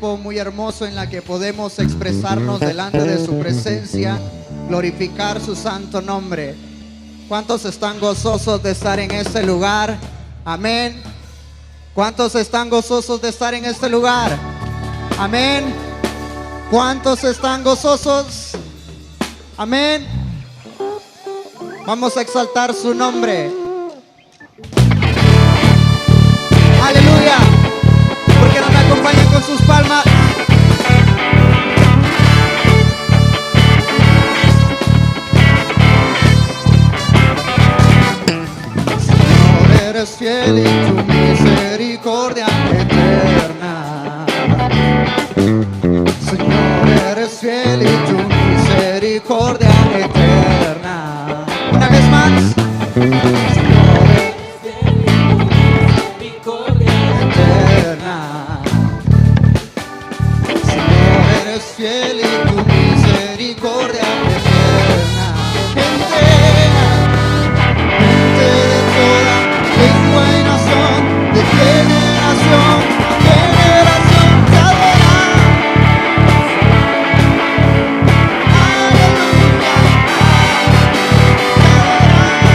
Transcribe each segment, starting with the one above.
Muy hermoso en la que podemos expresarnos delante de su presencia, glorificar su santo nombre. ¿Cuántos están gozosos de estar en este lugar? Amén. ¿Cuántos están gozosos de estar en este lugar? Amén. ¿Cuántos están gozosos? Amén. Vamos a exaltar su nombre. Aleluya. Porque no me acompañan con sus palmas. Señor, eres fiel y tu misericordia eterna. Señor, eres fiel y tu misericordia eterna. Una vez más. Fiel y tu misericordia eterna. Gente de toda lengua y nación, de generación a generación te adoran. Aleluya,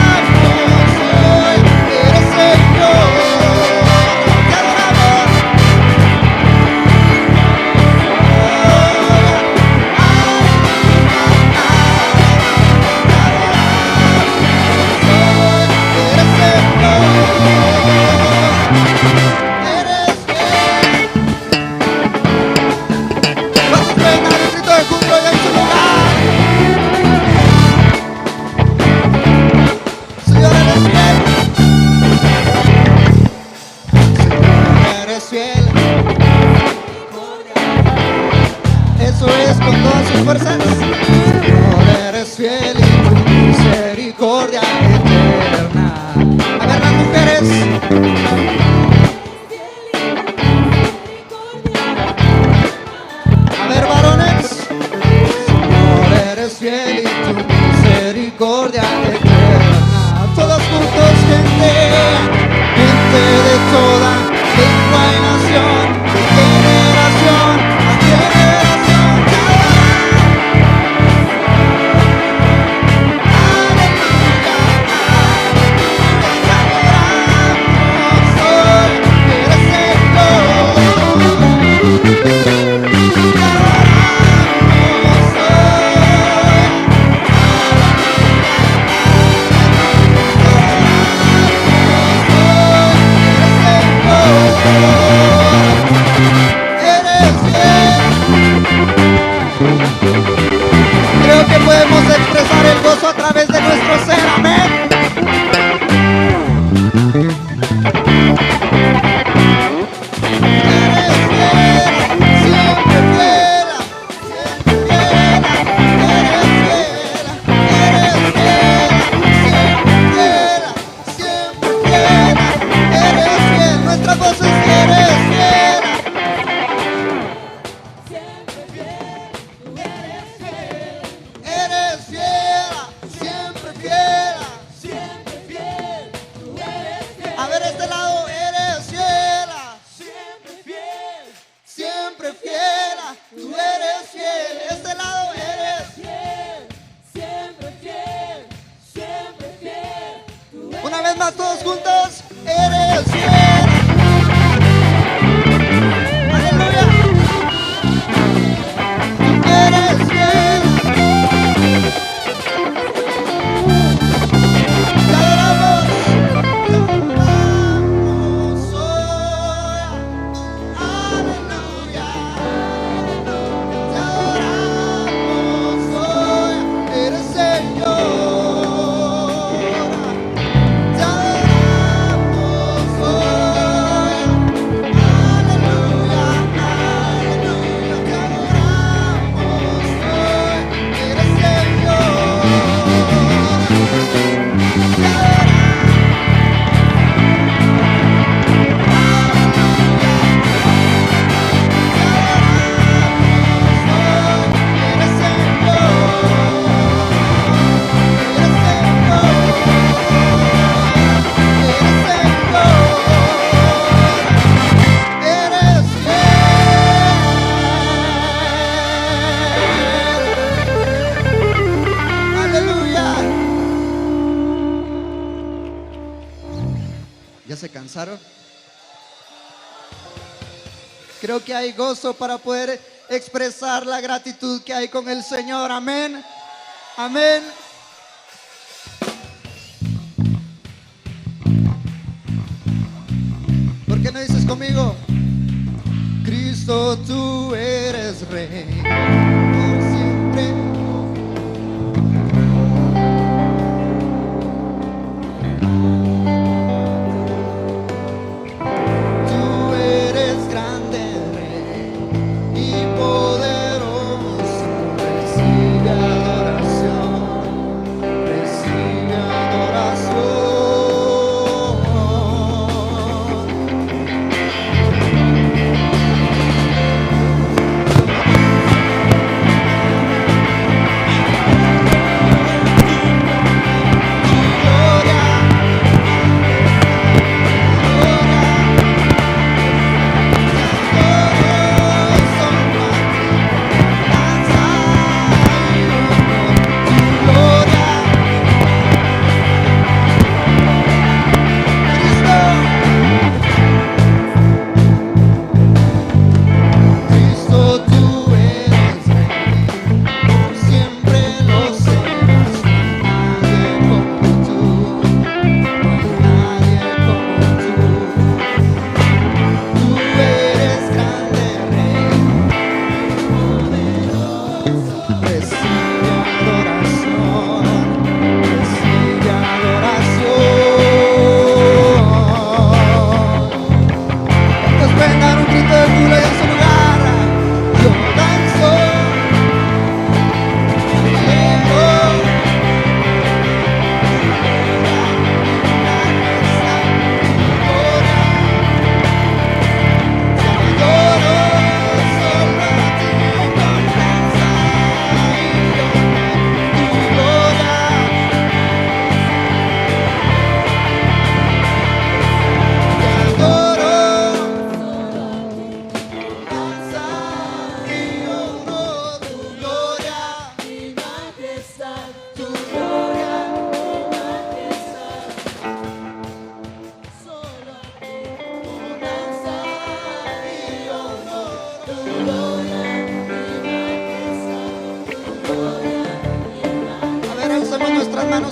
te adoramos hoy, eres Señor, te adoramos. Eso es con todas sus fuerzas. Señor, eres fiel y tu misericordia eterna. A ver las mujeres. A ver varones. Señor, eres fiel y tu misericordia eterna. Todos juntos, gente de toda lengua y nación, de generación a generación te adoramos hoy, eres creo que podemos expresar el gozo a través de nuestro ser, amén. Eres fiel, siempre fiel, siempre fiel, eres fiel, siempre fiel, eres fiel, nuestra voz es eres fiel. A ver este lado, eres fiel, siempre fiel, tú eres fiel. Este lado, eres fiel, siempre fiel. Una vez más todos juntos, eres fiel. Aleluya. Eres fiel. Te adoramos. Eres Señor, te adoramos. ¿Alcanzaron? Creo que hay gozo para poder expresar la gratitud que hay con el Señor. Amén. Amén. ¿Por qué no dices conmigo? Cristo, tú eres Rey por siempre. Tú eres grande, Rey y poderoso. Recibe adoración, recibe adoración.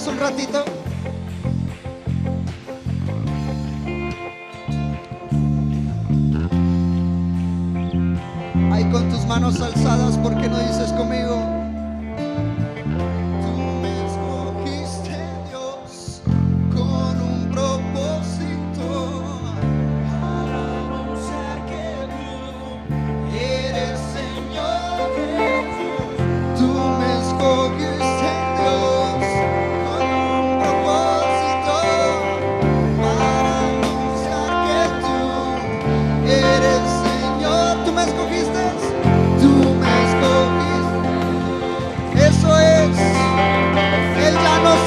Un ratito. Ahí con tus manos alzadas, ¿por qué no dices conmigo? Tú me escogiste, Dios, con un propósito, para anunciar que tú eres Señor Jesús. Tú me escogiste, Dios.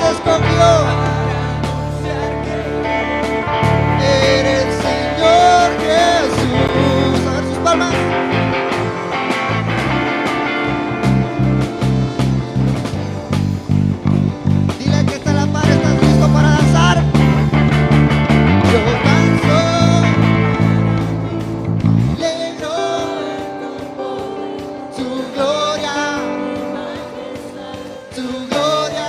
Escogió. Eres Señor Jesús. A ver sus palmas. Dile que está la par, ¿estás listo para danzar? Yo danzo, alegro tu gloria, tu gloria.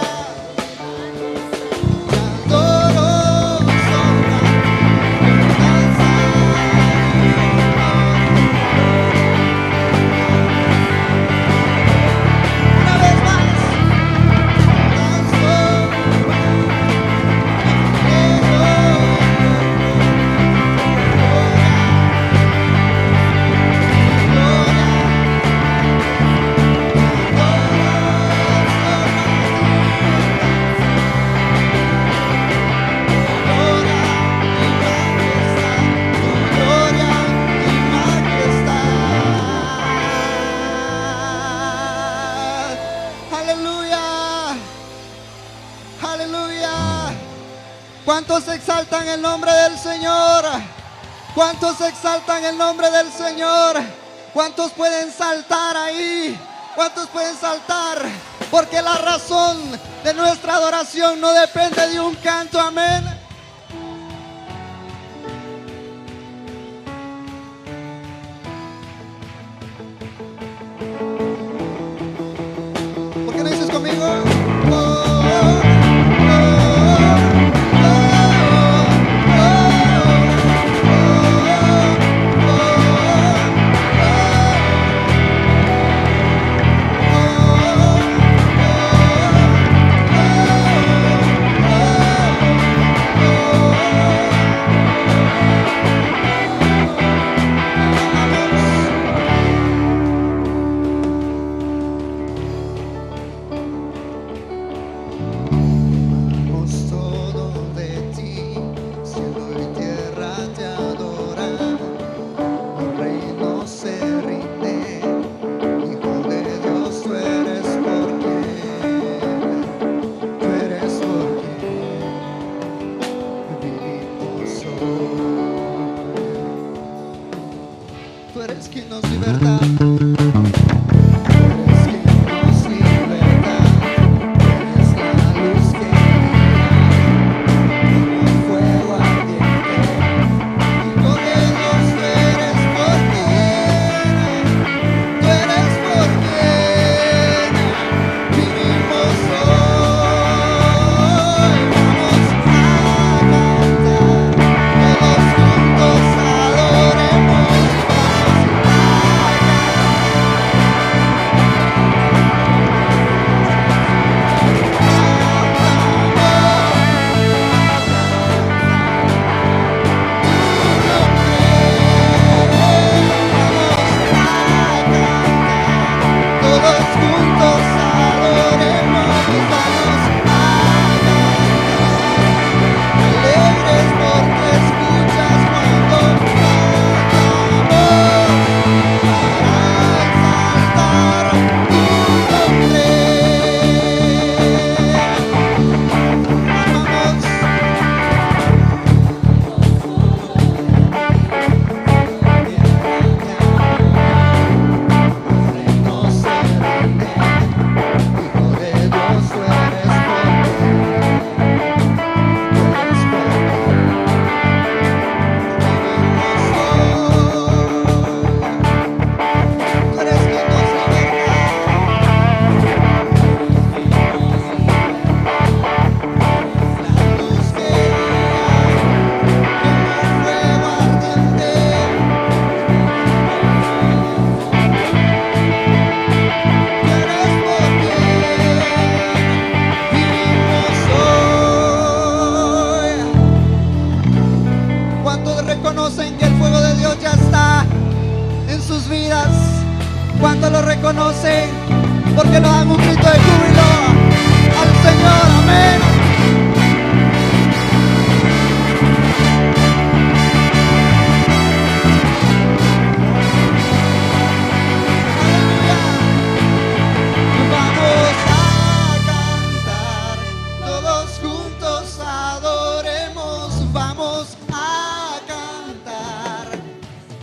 ¿Cuántos exaltan el nombre del Señor? ¿Cuántos exaltan el nombre del Señor? ¿Cuántos pueden saltar ahí? ¿Cuántos pueden saltar? Porque la razón de nuestra adoración no depende de un canto, amén. tú eres quien nos liberta. Tú eres quien nos liberta. Eres la luz que brilla como un fuego ardiente. Hijo de Dios, tú eres por quien, tú eres por quien vivimos hoy. Vamos a cantar, todos juntos adoremos. Todos juntos adoremos, vamos a cantar, alegres porque escuchas cuando cantamos, para exaltar tu nombre. No se rinde, Hijo de Dios, tú eres fuerte, tú eres fuerte, vivimos hoy. Tú eres quien nos liberta, la luz que brilla como un fuego ardiente. Tú eres por quien vivimos hoy. ¿Cuántos reconocen que el fuego de Dios ya está en sus vidas? ¿Cuántos lo reconocen? Porque lo dan un grito de júbilo al Señor, amén. Vamos a cantar, todos juntos adoremos, vamos a cantar,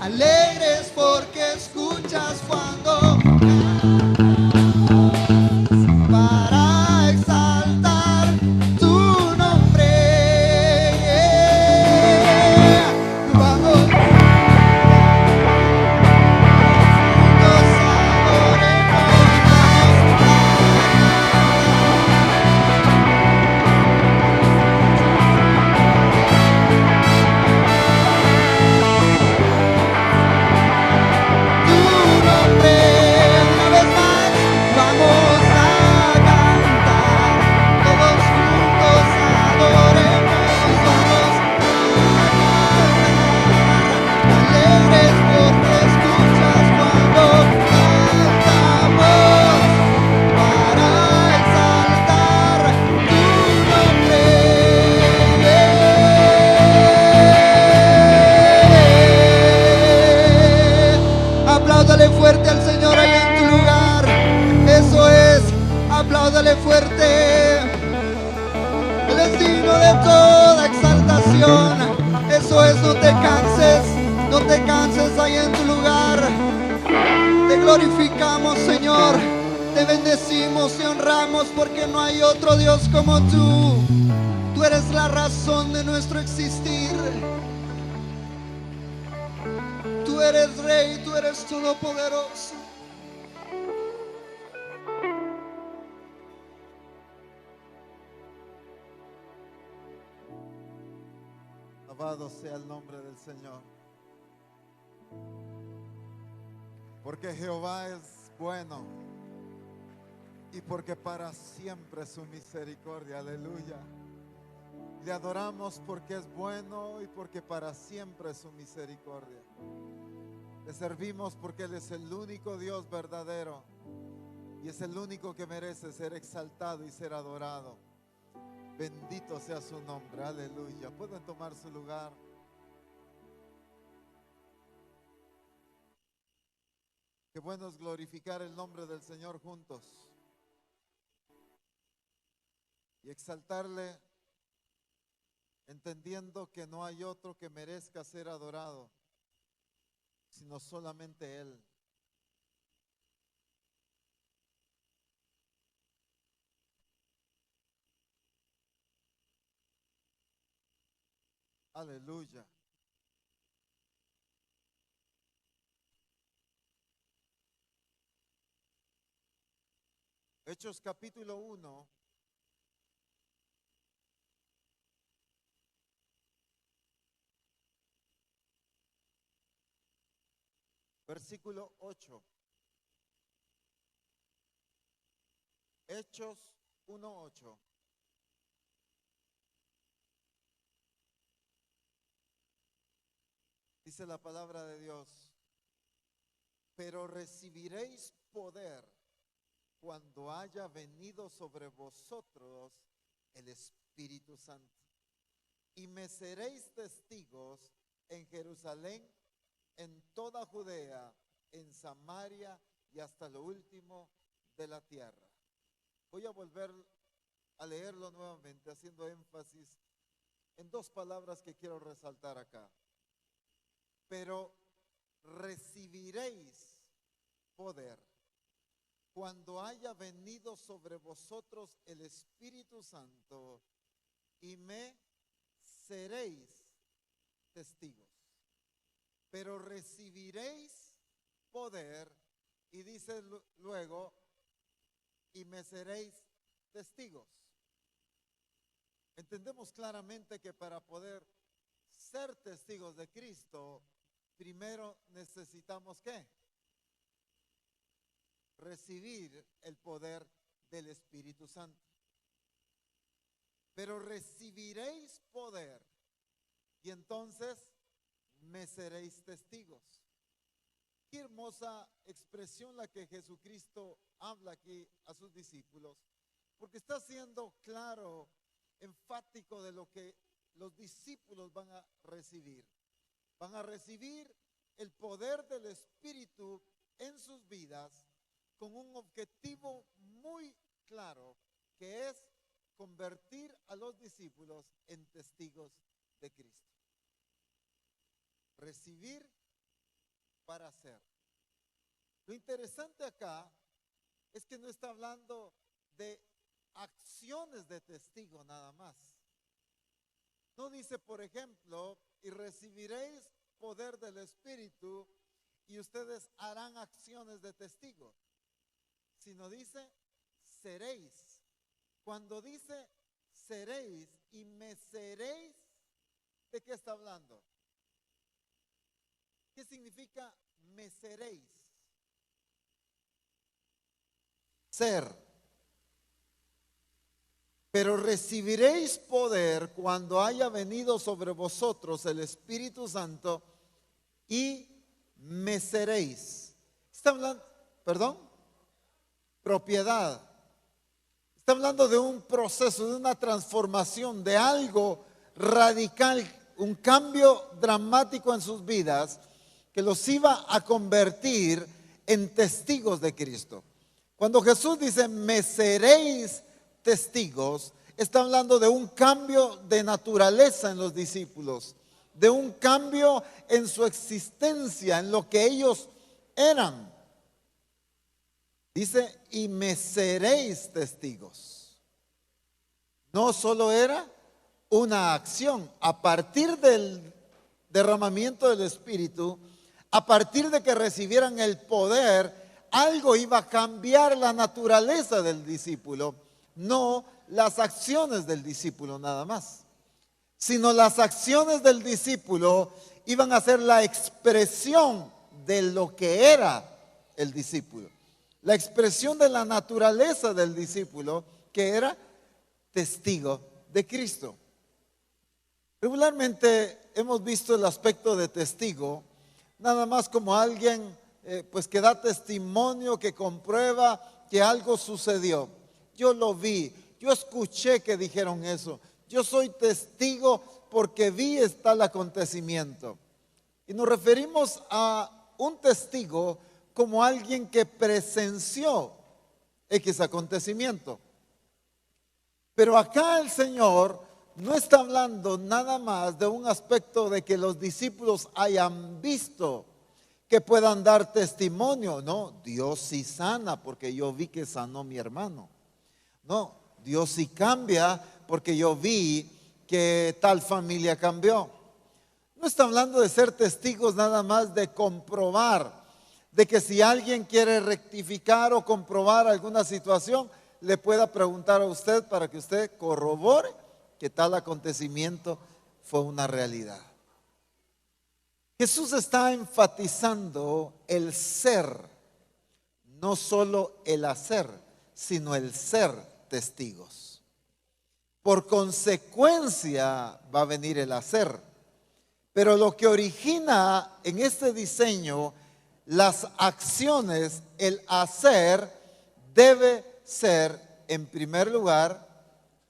alegres porque escuchas cuando para exaltar tu nombre. Vamos juntos tu nombre. Una vez más, vamos a cantar, todos juntos adoremos, vamos a cantar, alegres porque escuchas cuando cantamos, para exaltar tu nombre. Apláudale fuerte al Señor ahí en tu lugar. Eso es, apláudale fuerte. Él es digno de toda exaltación. Eso es, no te canses ahí en tu lugar. Te glorificamos, Señor. Te bendecimos y honramos porque no hay otro Dios como tú. Tú eres la razón de nuestro existir. Tú eres Rey, tú eres todopoderoso. Alabado sea el nombre del Señor. Porque Jehová es bueno y porque para siempre su misericordia. Aleluya. Le adoramos porque es bueno y porque para siempre su misericordia. Le servimos porque Él es el único Dios verdadero y es el único que merece ser exaltado y ser adorado. Bendito sea su nombre, aleluya. Pueden tomar su lugar. Qué bueno es glorificar el nombre del Señor juntos y exaltarle, entendiendo que no hay otro que merezca ser adorado. sino solamente Él. Aleluya. Hechos capítulo 1. Versículo 8. Hechos 1:8. Dice la palabra de Dios: pero recibiréis poder cuando haya venido sobre vosotros el Espíritu Santo, y me seréis testigos en Jerusalén, en toda Judea, en Samaria y hasta lo último de la tierra. Voy a volver a leerlo nuevamente, haciendo énfasis en dos palabras que quiero resaltar acá. Pero recibiréis poder cuando haya venido sobre vosotros el Espíritu Santo, y me seréis testigos. Pero recibiréis poder, y dice luego, y me seréis testigos. Entendemos claramente que para poder ser testigos de Cristo, primero necesitamos ¿qué? Recibir el poder del Espíritu Santo. Pero recibiréis poder, y entonces me seréis testigos. Qué hermosa expresión la que Jesucristo habla aquí a sus discípulos, porque está siendo claro, enfático de lo que los discípulos van a recibir. Van a recibir el poder del Espíritu en sus vidas con un objetivo muy claro, que es convertir a los discípulos en testigos de Cristo. Recibir para hacer. Lo interesante acá es que no está hablando de acciones de testigo nada más. No dice, por ejemplo, y recibiréis poder del Espíritu y ustedes harán acciones de testigo, sino dice seréis. Cuando dice seréis y me seréis, ¿de qué está hablando? ¿Qué significa me seréis? Ser. Pero recibiréis poder cuando haya venido sobre vosotros el Espíritu Santo, y me seréis. Está hablando, perdón, propiedad. Está hablando de un proceso, de una transformación, de algo radical, un cambio dramático en sus vidas que los iba a convertir en testigos de Cristo. Cuando Jesús dice, me seréis testigos, está hablando de un cambio de naturaleza en los discípulos, de un cambio en su existencia, en lo que ellos eran. Dice, y me seréis testigos. No solo era una acción, a partir del derramamiento del Espíritu, a partir de que recibieran el poder, algo iba a cambiar la naturaleza del discípulo, no las acciones del discípulo nada más, sino las acciones del discípulo iban a ser la expresión de lo que era el discípulo, la expresión de la naturaleza del discípulo, que era testigo de Cristo. Regularmente hemos visto el aspecto de testigo nada más como alguien pues que da testimonio, que comprueba que algo sucedió. Yo lo vi, yo escuché que dijeron eso, yo soy testigo porque vi tal acontecimiento. Y nos referimos a un testigo como alguien que presenció X acontecimiento. Pero acá el Señor no está hablando nada más de un aspecto de que los discípulos hayan visto, que puedan dar testimonio. No, Dios sí sana porque yo vi que sanó mi hermano. No, Dios sí cambia porque yo vi que tal familia cambió. No está hablando de ser testigos nada más, de comprobar, de que si alguien quiere rectificar o comprobar alguna situación, le pueda preguntar a usted para que usted corrobore que tal acontecimiento fue una realidad. Jesús está enfatizando el ser, no solo el hacer, sino el ser testigos. Por consecuencia va a venir el hacer, pero lo que origina en este diseño las acciones, el hacer, debe ser, en primer lugar,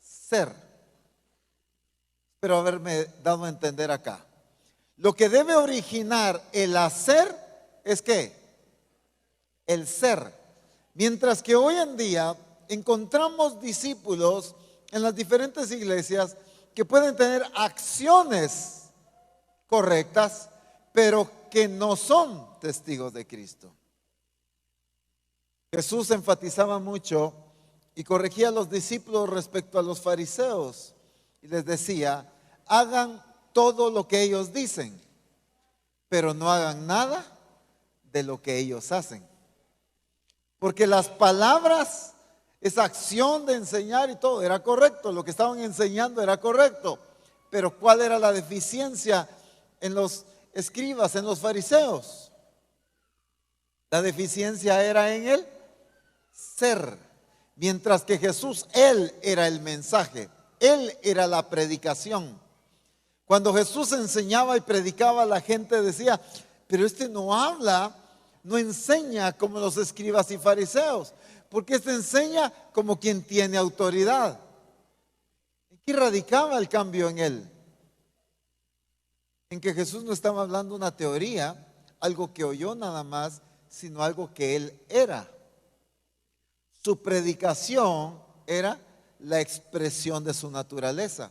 ser. Espero haberme dado a entender acá. Lo que debe originar el hacer es ¿qué? El ser. Mientras que hoy en día encontramos discípulos en las diferentes iglesias que pueden tener acciones correctas, pero que no son testigos de Cristo. Jesús enfatizaba mucho y corregía a los discípulos respecto a los fariseos y les decía: hagan todo lo que ellos dicen, pero no hagan nada de lo que ellos hacen. Porque las palabras, esa acción de enseñar y todo era correcto, lo que estaban enseñando era correcto, pero ¿cuál era la deficiencia en los escribas, en los fariseos? La deficiencia era en el ser, mientras que Jesús, Él era el mensaje, Él era la predicación. Cuando Jesús enseñaba y predicaba, la gente decía: pero este no habla, no enseña como los escribas y fariseos, porque este enseña como quien tiene autoridad. ¿En qué radicaba el cambio en Él? En que Jesús no estaba hablando una teoría, algo que oyó nada más, sino algo que Él era. Su predicación era la expresión de su naturaleza.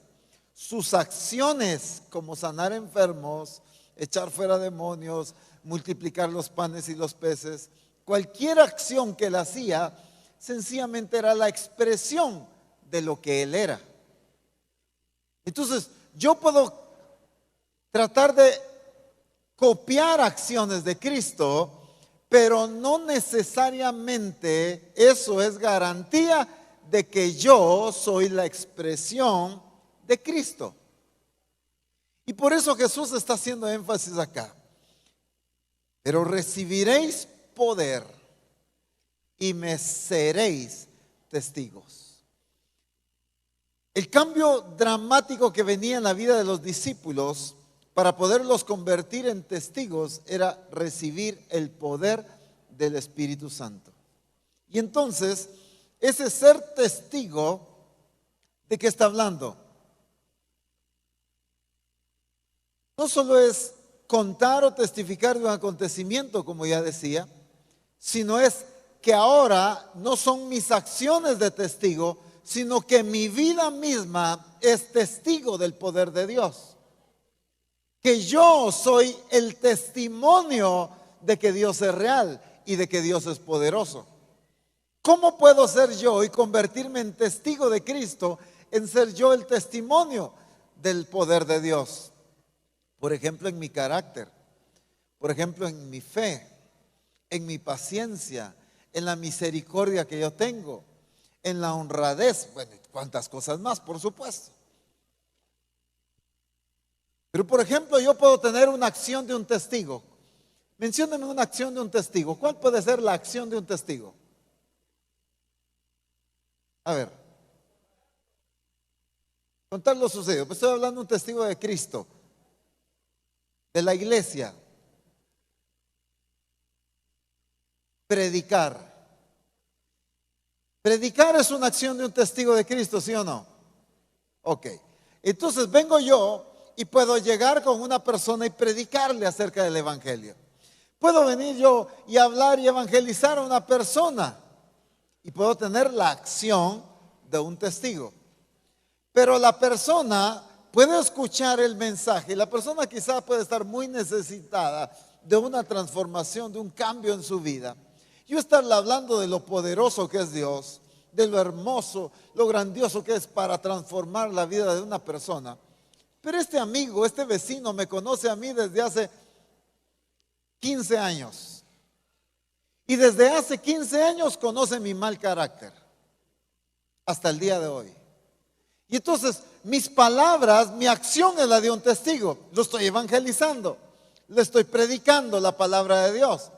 Sus acciones, como sanar enfermos, echar fuera demonios, multiplicar los panes y los peces, cualquier acción que él hacía, sencillamente era la expresión de lo que él era. Entonces, yo puedo tratar de copiar acciones de Cristo, pero no necesariamente eso es garantía de que yo soy la expresión de Cristo. Y por eso Jesús está haciendo énfasis acá. Pero recibiréis poder y me seréis testigos. El cambio dramático que venía en la vida de los discípulos para poderlos convertir en testigos era recibir el poder del Espíritu Santo. Y entonces, ese ser testigo, ¿de qué está hablando? No solo es contar o testificar de un acontecimiento, como ya decía, sino es que ahora no son mis acciones de testigo, sino que mi vida misma es testigo del poder de Dios. Que yo soy el testimonio de que Dios es real y de que Dios es poderoso. ¿Cómo puedo ser yo y convertirme en testigo de Cristo, en ser yo el testimonio del poder de Dios? Por ejemplo, en mi carácter, por ejemplo, en mi fe, en mi paciencia, en la misericordia que yo tengo, en la honradez, bueno, cuántas cosas más, por supuesto. Pero por ejemplo, yo puedo tener una acción de un testigo. Mencióname una acción de un testigo. ¿Cuál puede ser la acción de un testigo? A ver. Contar lo sucedido. Pues estoy hablando de un testigo de Cristo, de la iglesia. Predicar. Predicar es una acción de un testigo de Cristo, ¿sí o no? Ok. Entonces vengo yo y puedo llegar con una persona y predicarle acerca del evangelio. Puedo venir yo y hablar y evangelizar a una persona y puedo tener la acción de un testigo. Pero la persona puede escuchar el mensaje y la persona quizá puede estar muy necesitada de una transformación, de un cambio en su vida. Yo estarle hablando de lo poderoso que es Dios, de lo hermoso, lo grandioso que es para transformar la vida de una persona. Pero este amigo, este vecino me conoce a mí desde hace 15 años. Y desde hace 15 años conoce mi mal carácter, hasta el día de hoy. Y entonces mis palabras, mi acción es la de un testigo. Lo estoy evangelizando, le estoy predicando la palabra de Dios.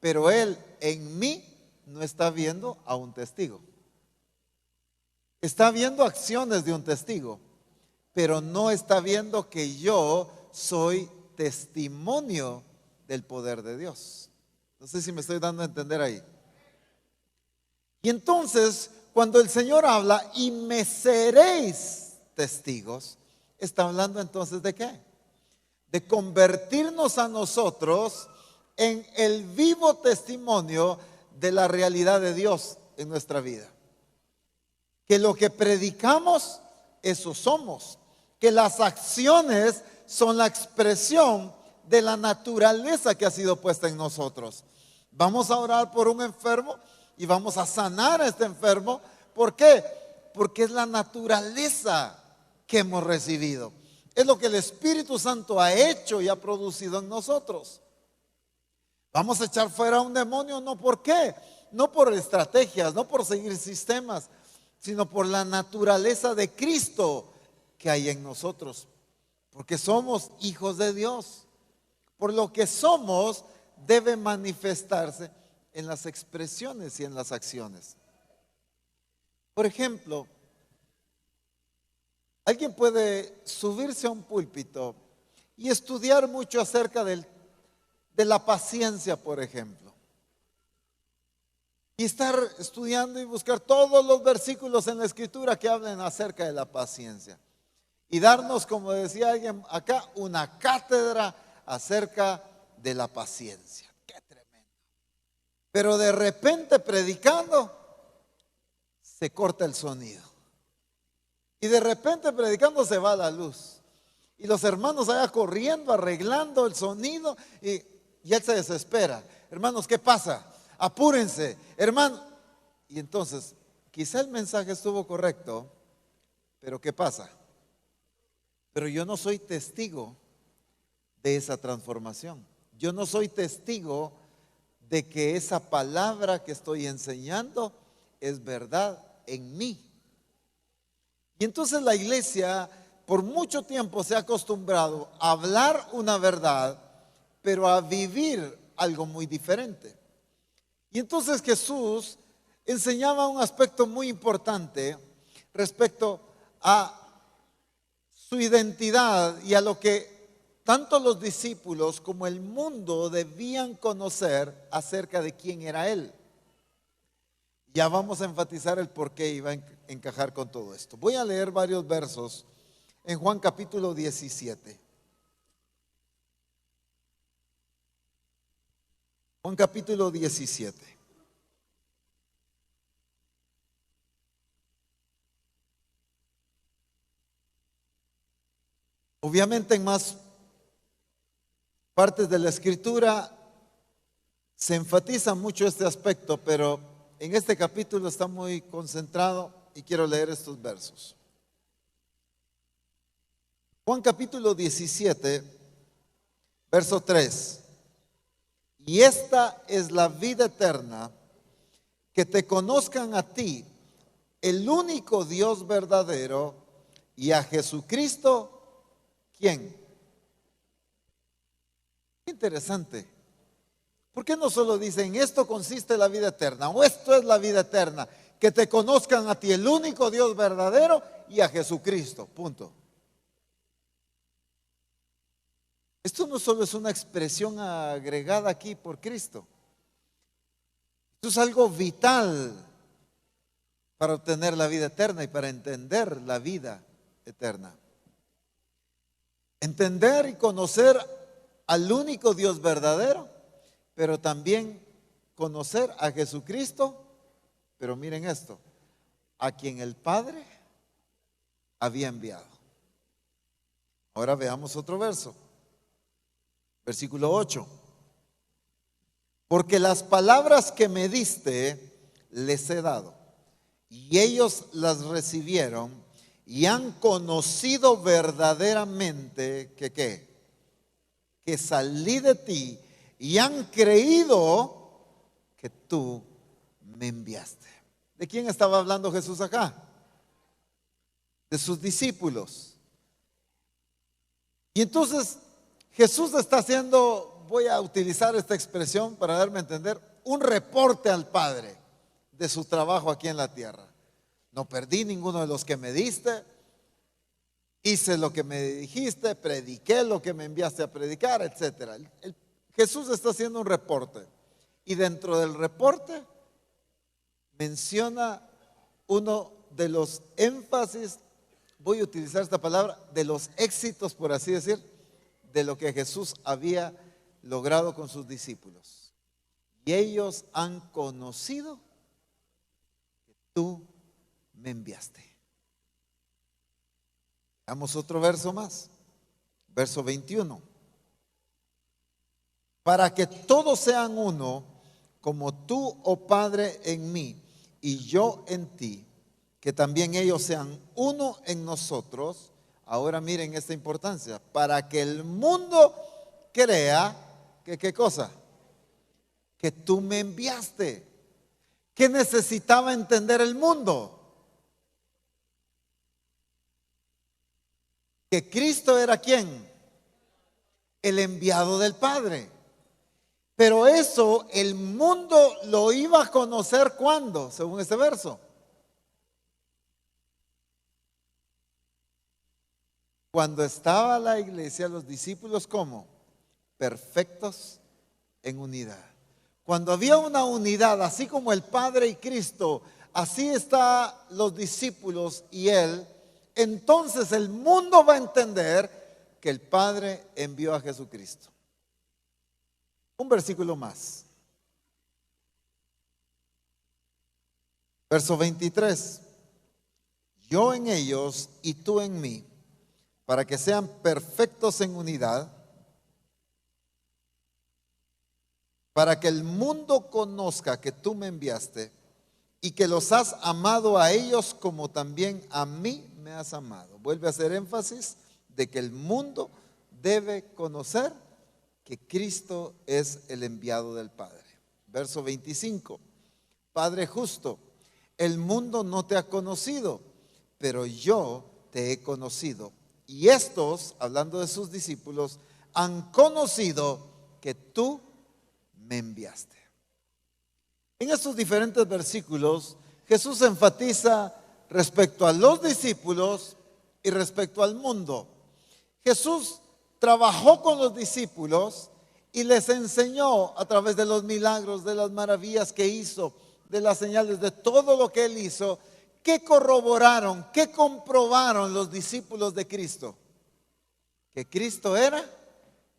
Pero él en mí no está viendo a un testigo. Está viendo acciones de un testigo, pero no está viendo que yo soy testimonio del poder de Dios. No sé si me estoy dando a entender ahí. Y entonces, cuando el Señor habla, y me seréis testigos, está hablando entonces ¿de qué? De convertirnos a nosotros en el vivo testimonio de la realidad de Dios en nuestra vida. Que lo que predicamos, eso somos. Que las acciones son la expresión de la naturaleza que ha sido puesta en nosotros. Vamos a orar por un enfermo y vamos a sanar a este enfermo. ¿Por qué? Porque es la naturaleza que hemos recibido. Es lo que el Espíritu Santo ha hecho y ha producido en nosotros. Vamos a echar fuera a un demonio, no por qué, no por estrategias, no por seguir sistemas, sino por la naturaleza de Cristo que hay en nosotros. Porque somos hijos de Dios. Por lo que somos debe manifestarse en las expresiones y en las acciones. Por ejemplo, alguien puede subirse a un púlpito y estudiar mucho acerca de la paciencia, por ejemplo. Y estar estudiando y buscar todos los versículos en la Escritura que hablen acerca de la paciencia. Y darnos, como decía alguien acá, una cátedra acerca de la paciencia. Qué tremendo. Pero de repente predicando, se corta el sonido. Y de repente predicando se va la luz. Y los hermanos allá corriendo, arreglando el sonido. Y él se desespera. Hermanos, ¿qué pasa? Apúrense, hermano. Y entonces, quizá el mensaje estuvo correcto, pero ¿qué pasa? Pero yo no soy testigo de esa transformación. Yo no soy testigo de que esa palabra que estoy enseñando es verdad en mí. Y entonces la iglesia por mucho tiempo se ha acostumbrado a hablar una verdad, pero a vivir algo muy diferente. Y entonces Jesús enseñaba un aspecto muy importante respecto a su identidad y a lo que tanto los discípulos como el mundo debían conocer acerca de quién era Él. Ya vamos a enfatizar el por qué iba a encajar con todo esto. Voy a leer varios versos en Juan capítulo 17. Juan capítulo 17. Obviamente en más partes de la Escritura se enfatiza mucho este aspecto, pero en este capítulo está muy concentrado y quiero leer estos versos. Juan capítulo 17, verso 3. Y esta es la vida eterna, que te conozcan a ti, el único Dios verdadero, y a Jesucristo, ¿quién? Interesante. ¿Por qué no solo dicen esto consiste la vida eterna o esto es la vida eterna? Que te conozcan a ti, el único Dios verdadero, y a Jesucristo, punto. Esto no solo es una expresión agregada aquí por Cristo. Esto es algo vital para obtener la vida eterna y para entender la vida eterna. Entender y conocer al único Dios verdadero, pero también conocer a Jesucristo, pero miren esto, a quien el Padre había enviado. Ahora veamos otro verso, versículo 8. porque las palabras que me diste les he dado, y ellos las recibieron y han conocido verdaderamente que ¿qué? Que salí de ti, y han creído que tú me enviaste. ¿De quién estaba hablando Jesús acá? De sus discípulos. Y entonces Jesús está haciendo, voy a utilizar esta expresión para darme a entender, un reporte al Padre de su trabajo aquí en la tierra. No perdí ninguno de los que me diste, hice lo que me dijiste, prediqué lo que me enviaste a predicar, etc. Jesús está haciendo un reporte, y dentro del reporte menciona uno de los énfasis, voy a utilizar esta palabra, de los éxitos, por así decir, de lo que Jesús había logrado con sus discípulos. Y ellos han conocido que tú me enviaste. Veamos otro verso más, verso 21. Para que todos sean uno, como tú, oh Padre, en mí y yo en ti, que también ellos sean uno en nosotros. Ahora miren esta importancia, para que el mundo crea que ¿qué cosa? Que tú me enviaste. ¿Qué necesitaba entender el mundo? Que Cristo era ¿quién? El enviado del Padre. Pero eso el mundo lo iba a conocer ¿cuándo? Según este verso. Cuando estaba la iglesia, los discípulos ¿cómo? Perfectos en unidad. Cuando había una unidad, así como el Padre y Cristo, así están los discípulos y Él, entonces el mundo va a entender que el Padre envió a Jesucristo. Un versículo más. Verso 23. Yo en ellos y tú en mí, para que sean perfectos en unidad, para que el mundo conozca que tú me enviaste y que los has amado a ellos como también a mí me has amado. Vuelve a hacer énfasis de que el mundo debe conocer que Cristo es el enviado del Padre. Verso 25. Padre justo, el mundo no te ha conocido, pero yo te he conocido. Y estos, hablando de sus discípulos, han conocido que tú me enviaste. En estos diferentes versículos, Jesús enfatiza respecto a los discípulos y respecto al mundo. Jesús trabajó con los discípulos y les enseñó a través de los milagros, de las maravillas que hizo, de las señales, de todo lo que Él hizo. ¿Qué corroboraron? ¿Qué comprobaron los discípulos de Cristo? Que Cristo era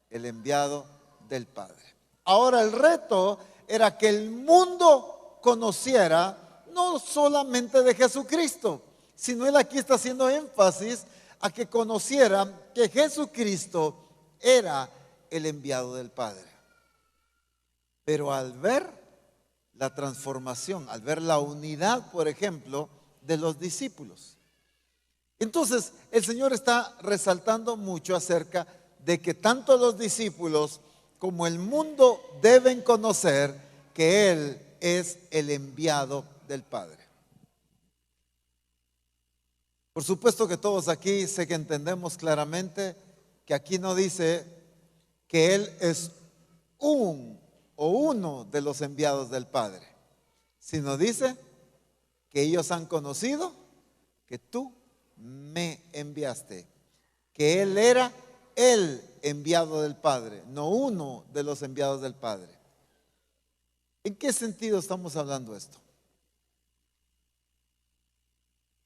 el enviado del Padre. Ahora el reto era que el mundo conociera no solamente de Jesucristo, sino Él aquí está haciendo énfasis a que conocieran que Jesucristo era el enviado del Padre. Pero al ver la transformación, al ver la unidad, por ejemplo, de los discípulos, entonces el Señor está resaltando mucho acerca de que tanto los discípulos como el mundo deben conocer que Él es el enviado del Padre. Por supuesto que todos aquí sé que entendemos claramente que aquí no dice que Él es uno de los enviados del Padre, sino dice que ellos han conocido que tú me enviaste, que Él era el enviado del Padre, no uno de los enviados del Padre. ¿En qué sentido estamos hablando esto?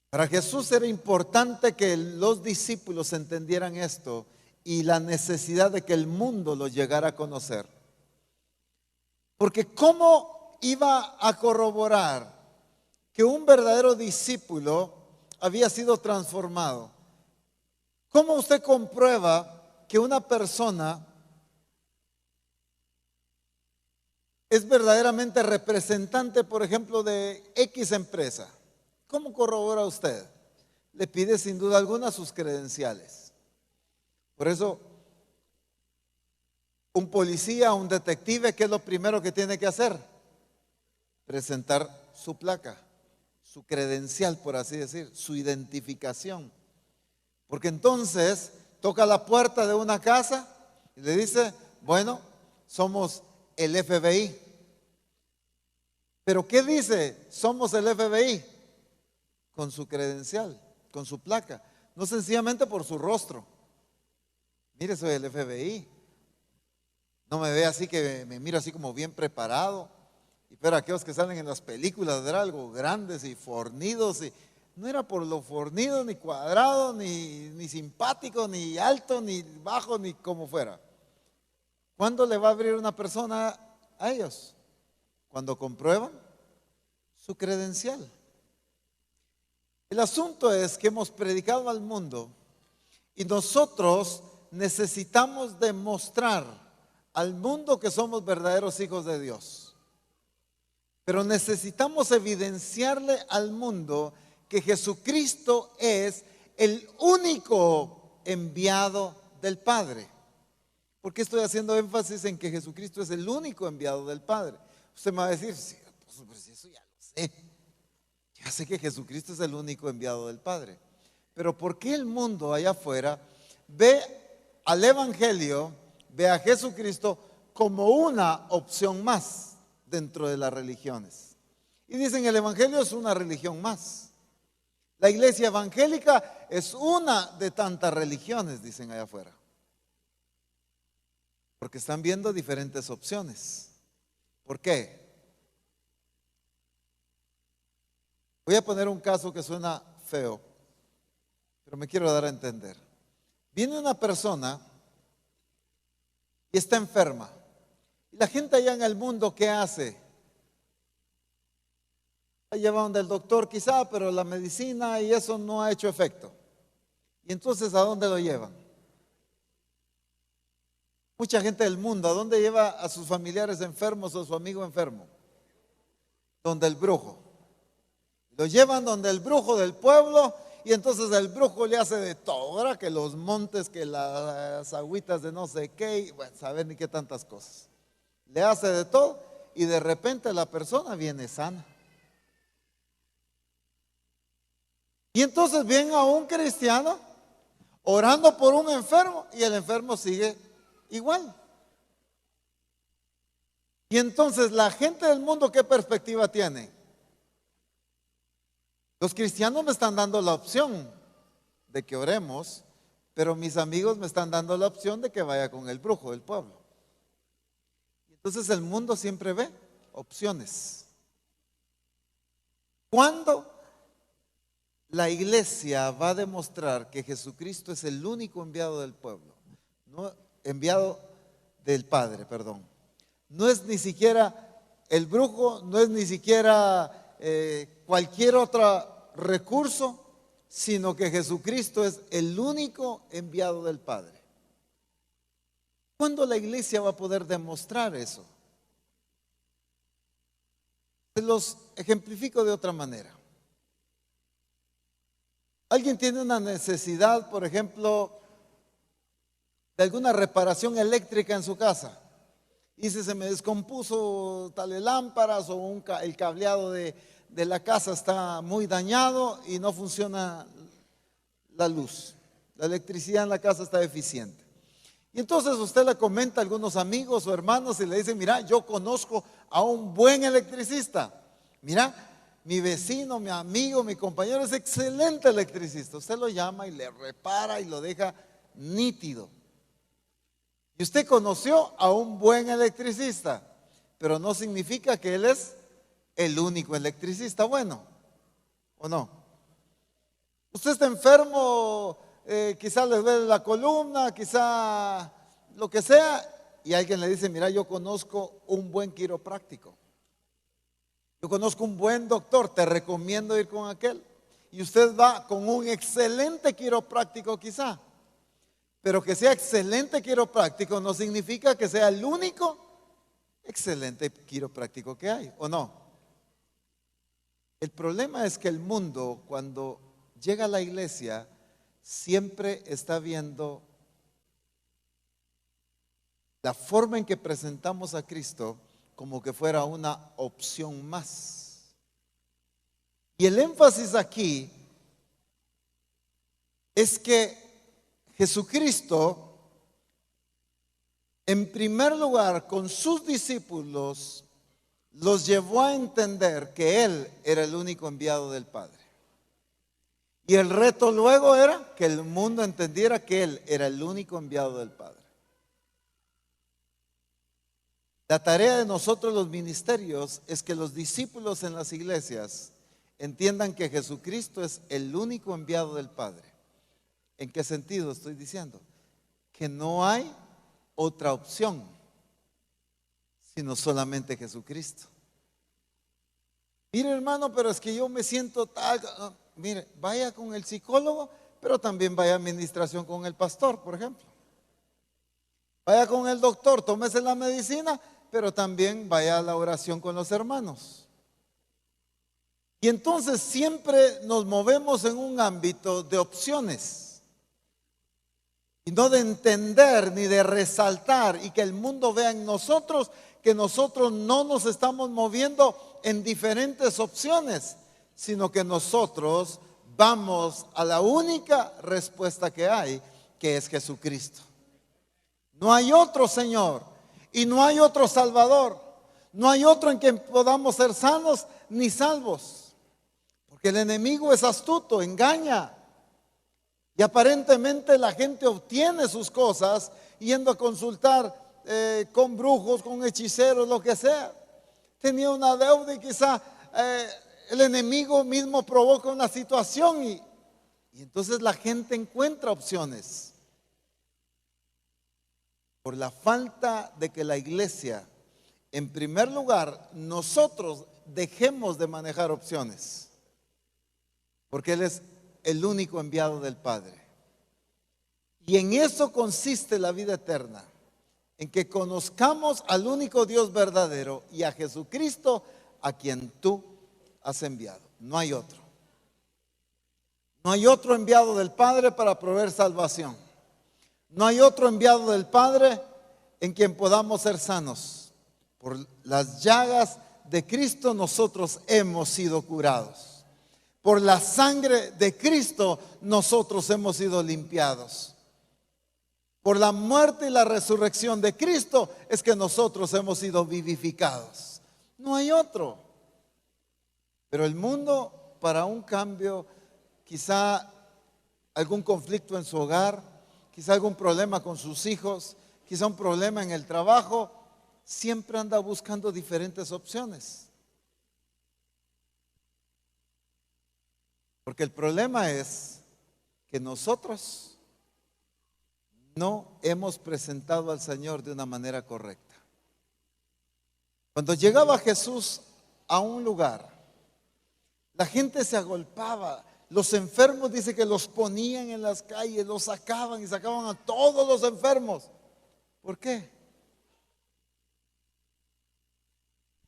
Para Jesús era importante que los discípulos entendieran esto y la necesidad de que el mundo lo llegara a conocer. Porque ¿cómo iba a corroborar que un verdadero discípulo había sido transformado? ¿Cómo usted comprueba que una persona es verdaderamente representante, por ejemplo, de X empresa, ¿cómo corrobora usted? Le pide sin duda alguna sus credenciales. Por eso, un policía, un detective, ¿qué es lo primero que tiene que hacer? Presentar su placa, su credencial, por así decir, su identificación. Porque entonces toca la puerta de una casa y le dice, bueno, somos el FBI. ¿Pero qué dice? Somos el FBI. Con su credencial, con su placa. No sencillamente por su rostro. Mire, soy el FBI. No me ve así que me miro así como bien preparado. Y pero aquellos que salen en las películas era algo grandes y fornidos. Y no era por lo fornido, ni cuadrado, ni simpático, ni alto, ni bajo, ni como fuera. ¿Cuándo le va a abrir una persona a ellos? Cuando comprueban su credencial. El asunto es que hemos predicado al mundo y nosotros necesitamos demostrar al mundo que somos verdaderos hijos de Dios. Pero necesitamos evidenciarle al mundo que Jesucristo es el único enviado del Padre. ¿Por qué estoy haciendo énfasis en que Jesucristo es el único enviado del Padre? Usted me va a decir, sí, pues eso ya lo sé. Ya sé que Jesucristo es el único enviado del Padre. Pero ¿por qué el mundo allá afuera ve al Evangelio, ve a Jesucristo como una opción más dentro de las religiones? Y dicen, el Evangelio es una religión más. La iglesia evangélica es una de tantas religiones, dicen allá afuera. Porque están viendo diferentes opciones. ¿Por qué? Voy a poner un caso que suena feo, pero me quiero dar a entender. Viene una persona y está enferma. Y la gente allá en el mundo, ¿qué hace? La lleva donde el doctor quizá, pero la medicina y eso no ha hecho efecto. Y entonces, ¿a dónde lo llevan? Mucha gente del mundo, ¿a dónde lleva a sus familiares enfermos o a su amigo enfermo? Donde el brujo. Lo llevan donde el brujo del pueblo y entonces el brujo le hace de todo, ¿verdad? Que los montes, que las agüitas de no sé qué, y bueno, saber ni qué tantas cosas. Le hace de todo y de repente la persona viene sana. Y entonces viene a un cristiano orando por un enfermo y el enfermo sigue igual. Y entonces la gente del mundo, ¿qué perspectiva tiene? Los cristianos me están dando la opción de que oremos, pero mis amigos me están dando la opción de que vaya con el brujo del pueblo. Entonces el mundo siempre ve opciones. ¿Cuándo la iglesia va a demostrar que Jesucristo es el único enviado del pueblo? No, enviado del Padre, perdón. No es ni siquiera el brujo, no es ni siquiera cualquier otro recurso, sino que Jesucristo es el único enviado del Padre. ¿Cuándo la iglesia va a poder demostrar eso? Se los ejemplifico de otra manera. Alguien tiene una necesidad, por ejemplo, de alguna reparación eléctrica en su casa. Y dice, se me descompuso tales lámparas o el cableado de la casa está muy dañado y no funciona la luz. La electricidad en la casa está deficiente. Y entonces usted le comenta a algunos amigos o hermanos y le dice, mira, yo conozco a un buen electricista. Mira, mi vecino, mi amigo, mi compañero es excelente electricista. Usted lo llama y le repara y lo deja nítido. Y usted conoció a un buen electricista, pero no significa que él es el único electricista bueno, ¿o no? Usted está enfermo, quizá le duele la columna, quizá lo que sea, y alguien le dice, mira, yo conozco un buen quiropráctico. Yo conozco un buen doctor, te recomiendo ir con aquel. Y usted va con un excelente quiropráctico quizá. Pero que sea excelente quiropráctico no significa que sea el único excelente quiropráctico que hay, ¿o no? El problema es que el mundo, cuando llega a la iglesia, siempre está viendo la forma en que presentamos a Cristo como que fuera una opción más. Y el énfasis aquí es que Jesucristo, en primer lugar, con sus discípulos, los llevó a entender que Él era el único enviado del Padre. Y el reto luego era que el mundo entendiera que Él era el único enviado del Padre. La tarea de nosotros los ministerios es que los discípulos en las iglesias entiendan que Jesucristo es el único enviado del Padre. ¿En qué sentido estoy diciendo? Que no hay otra opción, sino solamente Jesucristo. Mire, hermano, pero es que yo me siento tal. Mire, vaya con el psicólogo, pero también vaya a administración con el pastor, por ejemplo. Vaya con el doctor, tómese la medicina, pero también vaya a la oración con los hermanos. Y entonces siempre nos movemos en un ámbito de opciones y no de entender ni de resaltar y que el mundo vea en nosotros que nosotros no nos estamos moviendo en diferentes opciones, sino que nosotros vamos a la única respuesta que hay, que es Jesucristo. No hay otro Señor y no hay otro Salvador. No hay otro en quien podamos ser sanos ni salvos. Porque el enemigo es astuto, engaña. Y aparentemente la gente obtiene sus cosas yendo a consultar con brujos, con hechiceros, lo que sea. Tenía una deuda y quizá el enemigo mismo provoca una situación y entonces la gente encuentra opciones. Por la falta de que la iglesia, en primer lugar, nosotros dejemos de manejar opciones, porque Él es el único enviado del Padre. Y en eso consiste la vida eterna, en que conozcamos al único Dios verdadero y a Jesucristo a quien tú has enviado. No hay otro. No hay otro enviado del Padre para proveer salvación. No hay otro enviado del Padre en quien podamos ser sanos. Por las llagas de Cristo nosotros hemos sido curados. Por la sangre de Cristo nosotros hemos sido limpiados. Por la muerte y la resurrección de Cristo es que nosotros hemos sido vivificados. No hay otro. Pero el mundo, para un cambio, quizá algún conflicto en su hogar, quizá algún problema con sus hijos, quizá un problema en el trabajo, siempre anda buscando diferentes opciones. Porque el problema es que nosotros no hemos presentado al Señor de una manera correcta. Cuando llegaba Jesús a un lugar, la gente se agolpaba. Los enfermos, dice que los ponían en las calles, los sacaban y sacaban a todos los enfermos. ¿Por qué?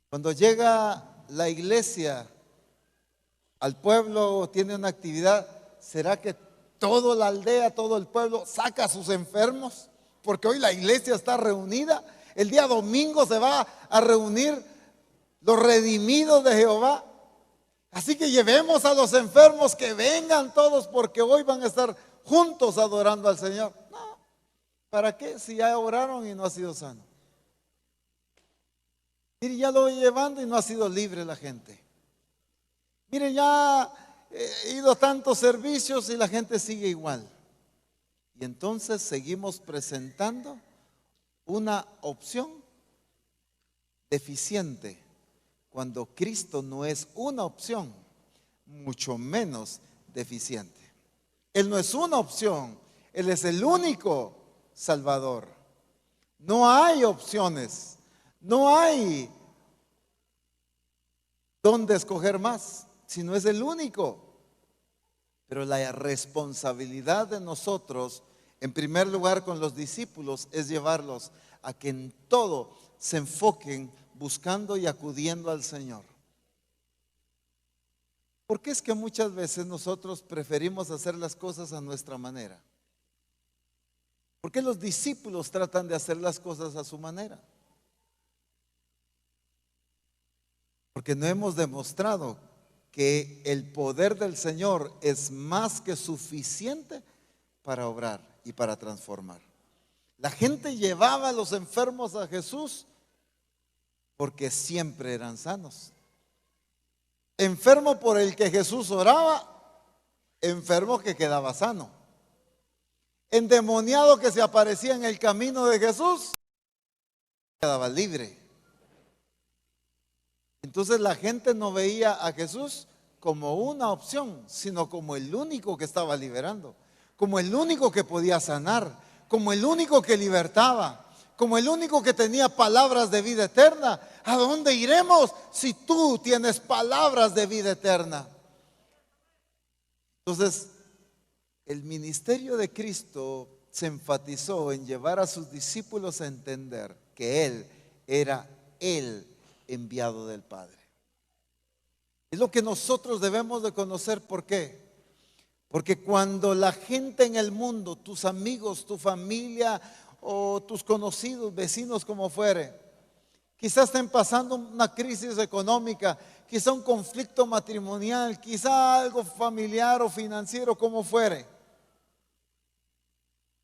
Cuando llega la iglesia al pueblo, tiene una actividad, ¿será que toda la aldea, todo el pueblo saca a sus enfermos? Porque hoy la iglesia está reunida. El día domingo se va a reunir los redimidos de Jehová. Así que llevemos a los enfermos, que vengan todos, porque hoy van a estar juntos adorando al Señor. No, ¿para qué? Si ya oraron y no ha sido sano. Mire, ya lo voy llevando y no ha sido libre la gente. Mire, ya he ido a tantos servicios y la gente sigue igual. Y entonces seguimos presentando una opción deficiente, cuando Cristo no es una opción, mucho menos deficiente. Él no es una opción, Él es el único Salvador. No hay opciones, no hay dónde escoger más, sino es el único. Pero la responsabilidad de nosotros, en primer lugar con los discípulos, es llevarlos a que en todo se enfoquen buscando y acudiendo al Señor. ¿Por qué es que muchas veces nosotros preferimos hacer las cosas a nuestra manera? ¿Por qué los discípulos tratan de hacer las cosas a su manera? Porque no hemos demostrado que el poder del Señor es más que suficiente para obrar y para transformar. La gente llevaba a los enfermos a Jesús porque siempre eran sanos. Enfermo por el que Jesús oraba, enfermo que quedaba sano. Endemoniado que se aparecía en el camino de Jesús, quedaba libre. Entonces la gente no veía a Jesús como una opción, sino como el único que estaba liberando, como el único que podía sanar, como el único que libertaba, como el único que tenía palabras de vida eterna. ¿A dónde iremos si tú tienes palabras de vida eterna? Entonces, el ministerio de Cristo se enfatizó en llevar a sus discípulos a entender que Él era el enviado del Padre. Es lo que nosotros debemos de conocer. ¿Por qué? Porque cuando la gente en el mundo, tus amigos, tu familia o tus conocidos, vecinos, como fuere, quizás estén pasando una crisis económica, quizá un conflicto matrimonial, quizá algo familiar o financiero, como fuere,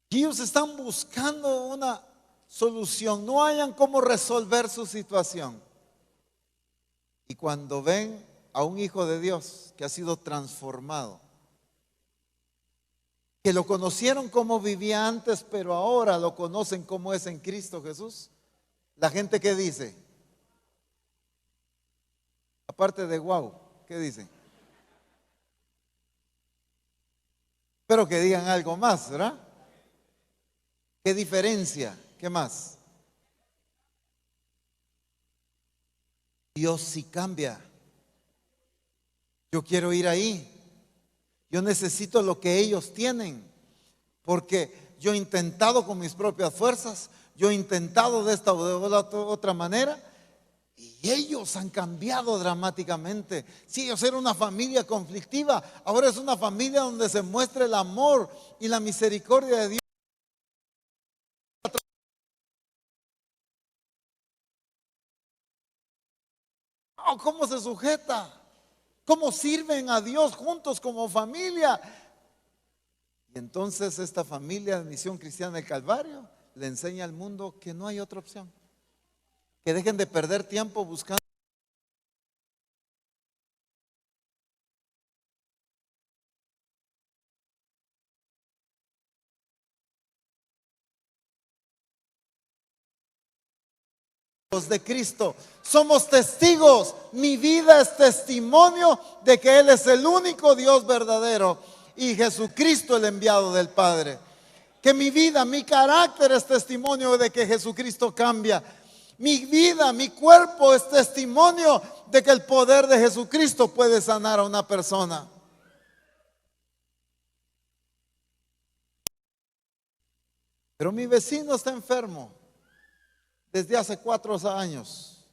y ellos están buscando una solución, no hayan cómo resolver su situación. Y cuando ven a un hijo de Dios que ha sido transformado, que lo conocieron como vivía antes, pero ahora lo conocen como es en Cristo Jesús, la gente, ¿qué dice? Aparte de wow, ¿qué dicen? Espero que digan algo más, ¿verdad? ¿Qué diferencia? ¿Qué más? Dios sí cambia. Yo quiero ir ahí. Yo necesito lo que ellos tienen, porque yo he intentado con mis propias fuerzas, yo he intentado de esta o de otra manera, y ellos han cambiado dramáticamente. Si ellos eran una familia conflictiva, ahora es una familia donde se muestra el amor y la misericordia de Dios. Oh, ¿cómo se sujeta? ¿Cómo sirven a Dios juntos como familia? Y entonces esta familia de Misión Cristiana del Calvario le enseña al mundo que no hay otra opción, que dejen de perder tiempo buscando de Cristo. Somos testigos, mi vida es testimonio de que Él es el único Dios verdadero y Jesucristo el enviado del Padre. Que mi vida, mi carácter es testimonio de que Jesucristo cambia. Mi vida, mi cuerpo es testimonio de que el poder de Jesucristo puede sanar a una persona. Pero mi vecino está enfermo desde hace 4 años.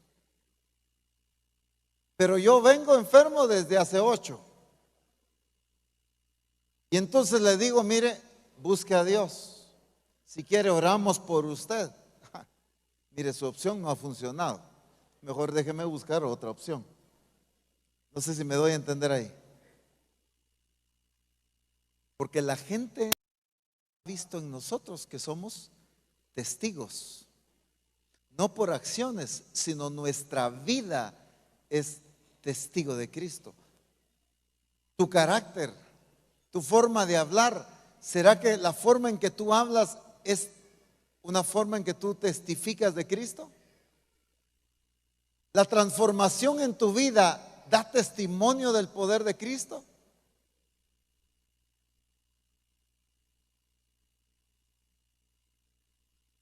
Pero yo vengo enfermo desde hace 8. Y entonces le digo, mire, busque a Dios. Si quiere, oramos por usted. Mire, su opción no ha funcionado. Mejor déjeme buscar otra opción. No sé si me doy a entender ahí. Porque la gente ha visto en nosotros que somos testigos. No por acciones, sino nuestra vida es testigo de Cristo. Tu carácter, tu forma de hablar, ¿será que la forma en que tú hablas es una forma en que tú testificas de Cristo? ¿La transformación en tu vida da testimonio del poder de Cristo?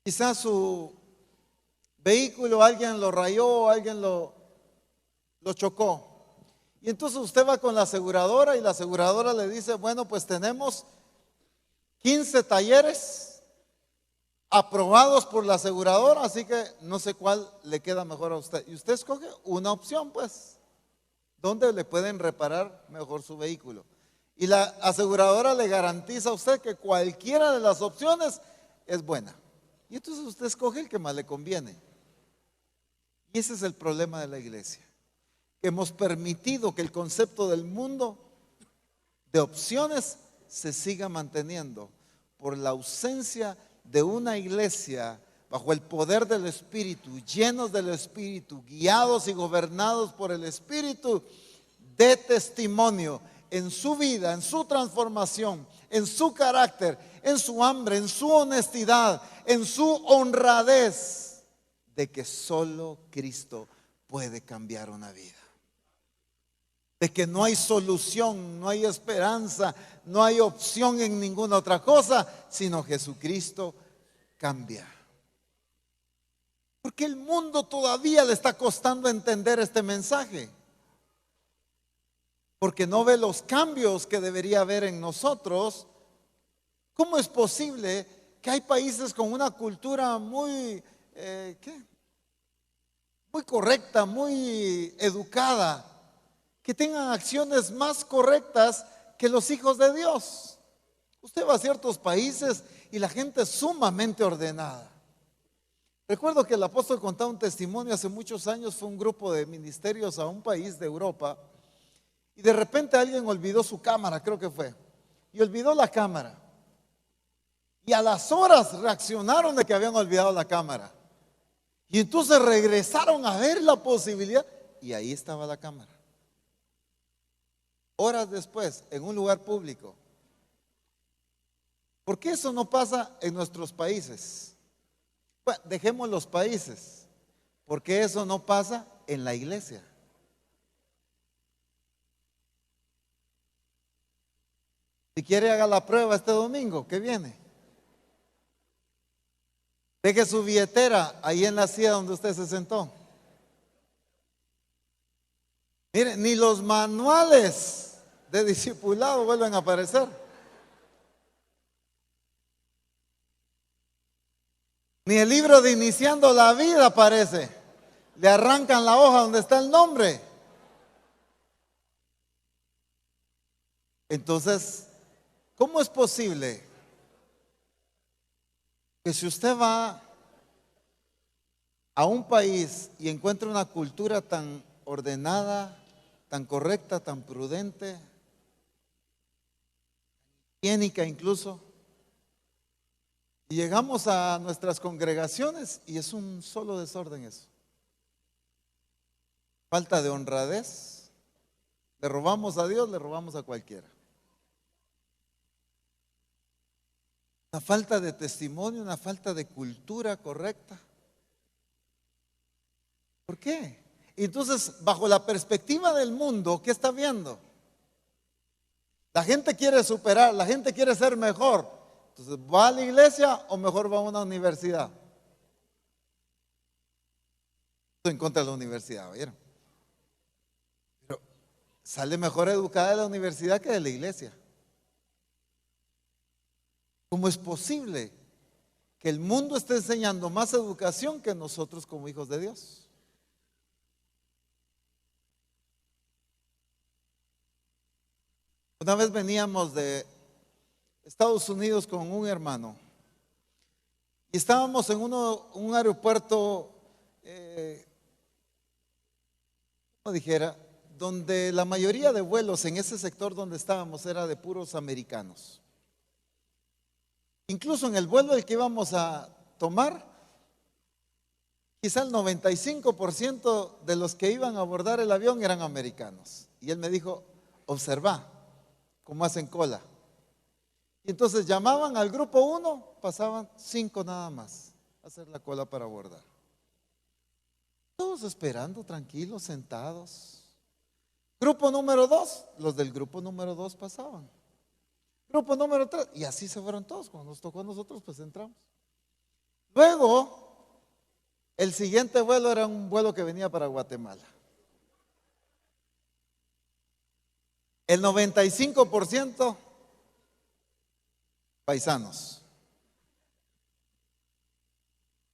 Quizás su vehículo alguien lo rayó, alguien lo chocó. Y entonces usted va con la aseguradora y la aseguradora le dice, bueno, pues tenemos 15 talleres aprobados por la aseguradora, así que no sé cuál le queda mejor a usted. Y usted escoge una opción, pues, donde le pueden reparar mejor su vehículo. Y la aseguradora le garantiza a usted que cualquiera de las opciones es buena. Y entonces usted escoge el que más le conviene. Y ese es el problema de la iglesia, que hemos permitido que el concepto del mundo de opciones se siga manteniendo por la ausencia de una iglesia bajo el poder del Espíritu, llenos del Espíritu, guiados y gobernados por el Espíritu, de testimonio en su vida, en su transformación, en su carácter, en su hambre, en su honestidad, en su honradez, de que solo Cristo puede cambiar una vida. De que no hay solución, no hay esperanza, no hay opción en ninguna otra cosa, sino Jesucristo cambia. Porque el mundo todavía le está costando entender este mensaje. Porque no ve los cambios que debería haber en nosotros. ¿Cómo es posible que hay países con una cultura muy, muy correcta, muy educada, que tengan acciones más correctas que los hijos de Dios? Usted va a ciertos países y la gente es sumamente ordenada. Recuerdo que el apóstol contaba un testimonio hace muchos años. Fue un grupo de ministerios a un país de Europa y de repente alguien olvidó su cámara, creo que fue, y olvidó la cámara. Y a las horas reaccionaron de que habían olvidado la cámara. Y entonces regresaron a ver la posibilidad y ahí estaba la cámara. Horas después, en un lugar público. ¿Por qué eso no pasa en nuestros países? Bueno, dejemos los países. ¿Por qué eso no pasa en la iglesia? Si quiere, haga la prueba este domingo que viene. Deje su billetera ahí en la silla donde usted se sentó. Mire, ni los manuales de discipulado vuelven a aparecer. Ni el libro de Iniciando la Vida aparece. Le arrancan la hoja donde está el nombre. Entonces, ¿cómo es posible que si usted va a un país y encuentra una cultura tan ordenada, tan correcta, tan prudente, higiénica incluso, y llegamos a nuestras congregaciones y es un solo desorden eso? Falta de honradez. Le robamos a Dios, le robamos a cualquiera. Una falta de testimonio, una falta de cultura correcta. ¿Por qué? Entonces, bajo la perspectiva del mundo, ¿qué está viendo? La gente quiere superar, la gente quiere ser mejor. Entonces, ¿va a la iglesia o mejor va a una universidad? Estoy en contra de la universidad, ¿vieron? Pero sale mejor educada de la universidad que de la iglesia. ¿Cómo es posible que el mundo esté enseñando más educación que nosotros como hijos de Dios? Una vez veníamos de Estados Unidos con un hermano y estábamos en un aeropuerto, como dijera, donde la mayoría de vuelos en ese sector donde estábamos era de puros americanos. Incluso en el vuelo del que íbamos a tomar, quizá el 95% de los que iban a abordar el avión eran americanos. Y él me dijo, observa cómo hacen cola. Y entonces llamaban al grupo 1, pasaban 5 nada más a hacer la cola para abordar. Todos esperando, tranquilos, sentados. Grupo número 2, los del grupo número 2 pasaban. Grupo número 3, y así se fueron todos. Cuando nos tocó a nosotros, pues entramos. Luego, el siguiente vuelo era un vuelo que venía para Guatemala. El 95% paisanos.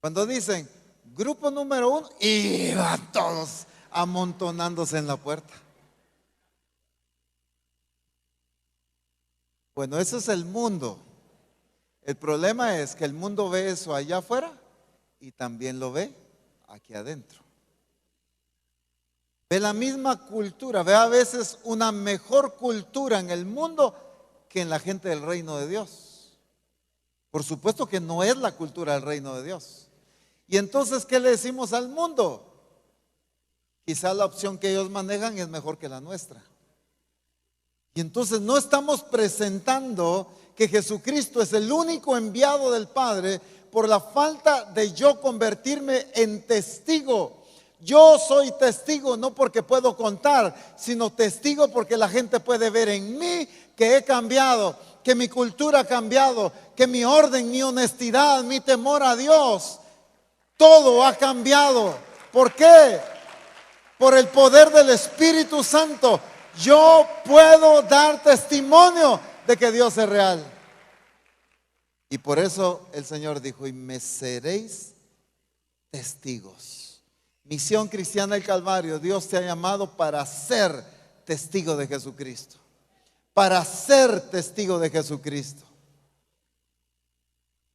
Cuando dicen grupo número 1, y van todos amontonándose en la puerta. Bueno, eso es el mundo. El problema es que el mundo ve eso allá afuera y también lo ve aquí adentro. Ve la misma cultura, ve a veces una mejor cultura en el mundo que en la gente del reino de Dios. Por supuesto que no es la cultura del reino de Dios. Y entonces, ¿qué le decimos al mundo? Quizá la opción que ellos manejan es mejor que la nuestra. Y entonces no estamos presentando que Jesucristo es el único enviado del Padre por la falta de yo convertirme en testigo. Yo soy testigo no porque puedo contar, sino testigo porque la gente puede ver en mí que he cambiado, que mi cultura ha cambiado, que mi orden, mi honestidad, mi temor a Dios, todo ha cambiado. ¿Por qué? Por el poder del Espíritu Santo. Yo puedo dar testimonio de que Dios es real. Y por eso el Señor dijo: y me seréis testigos. Misión Cristiana del Calvario. Dios te ha llamado para ser testigo de Jesucristo. Para ser testigo de Jesucristo.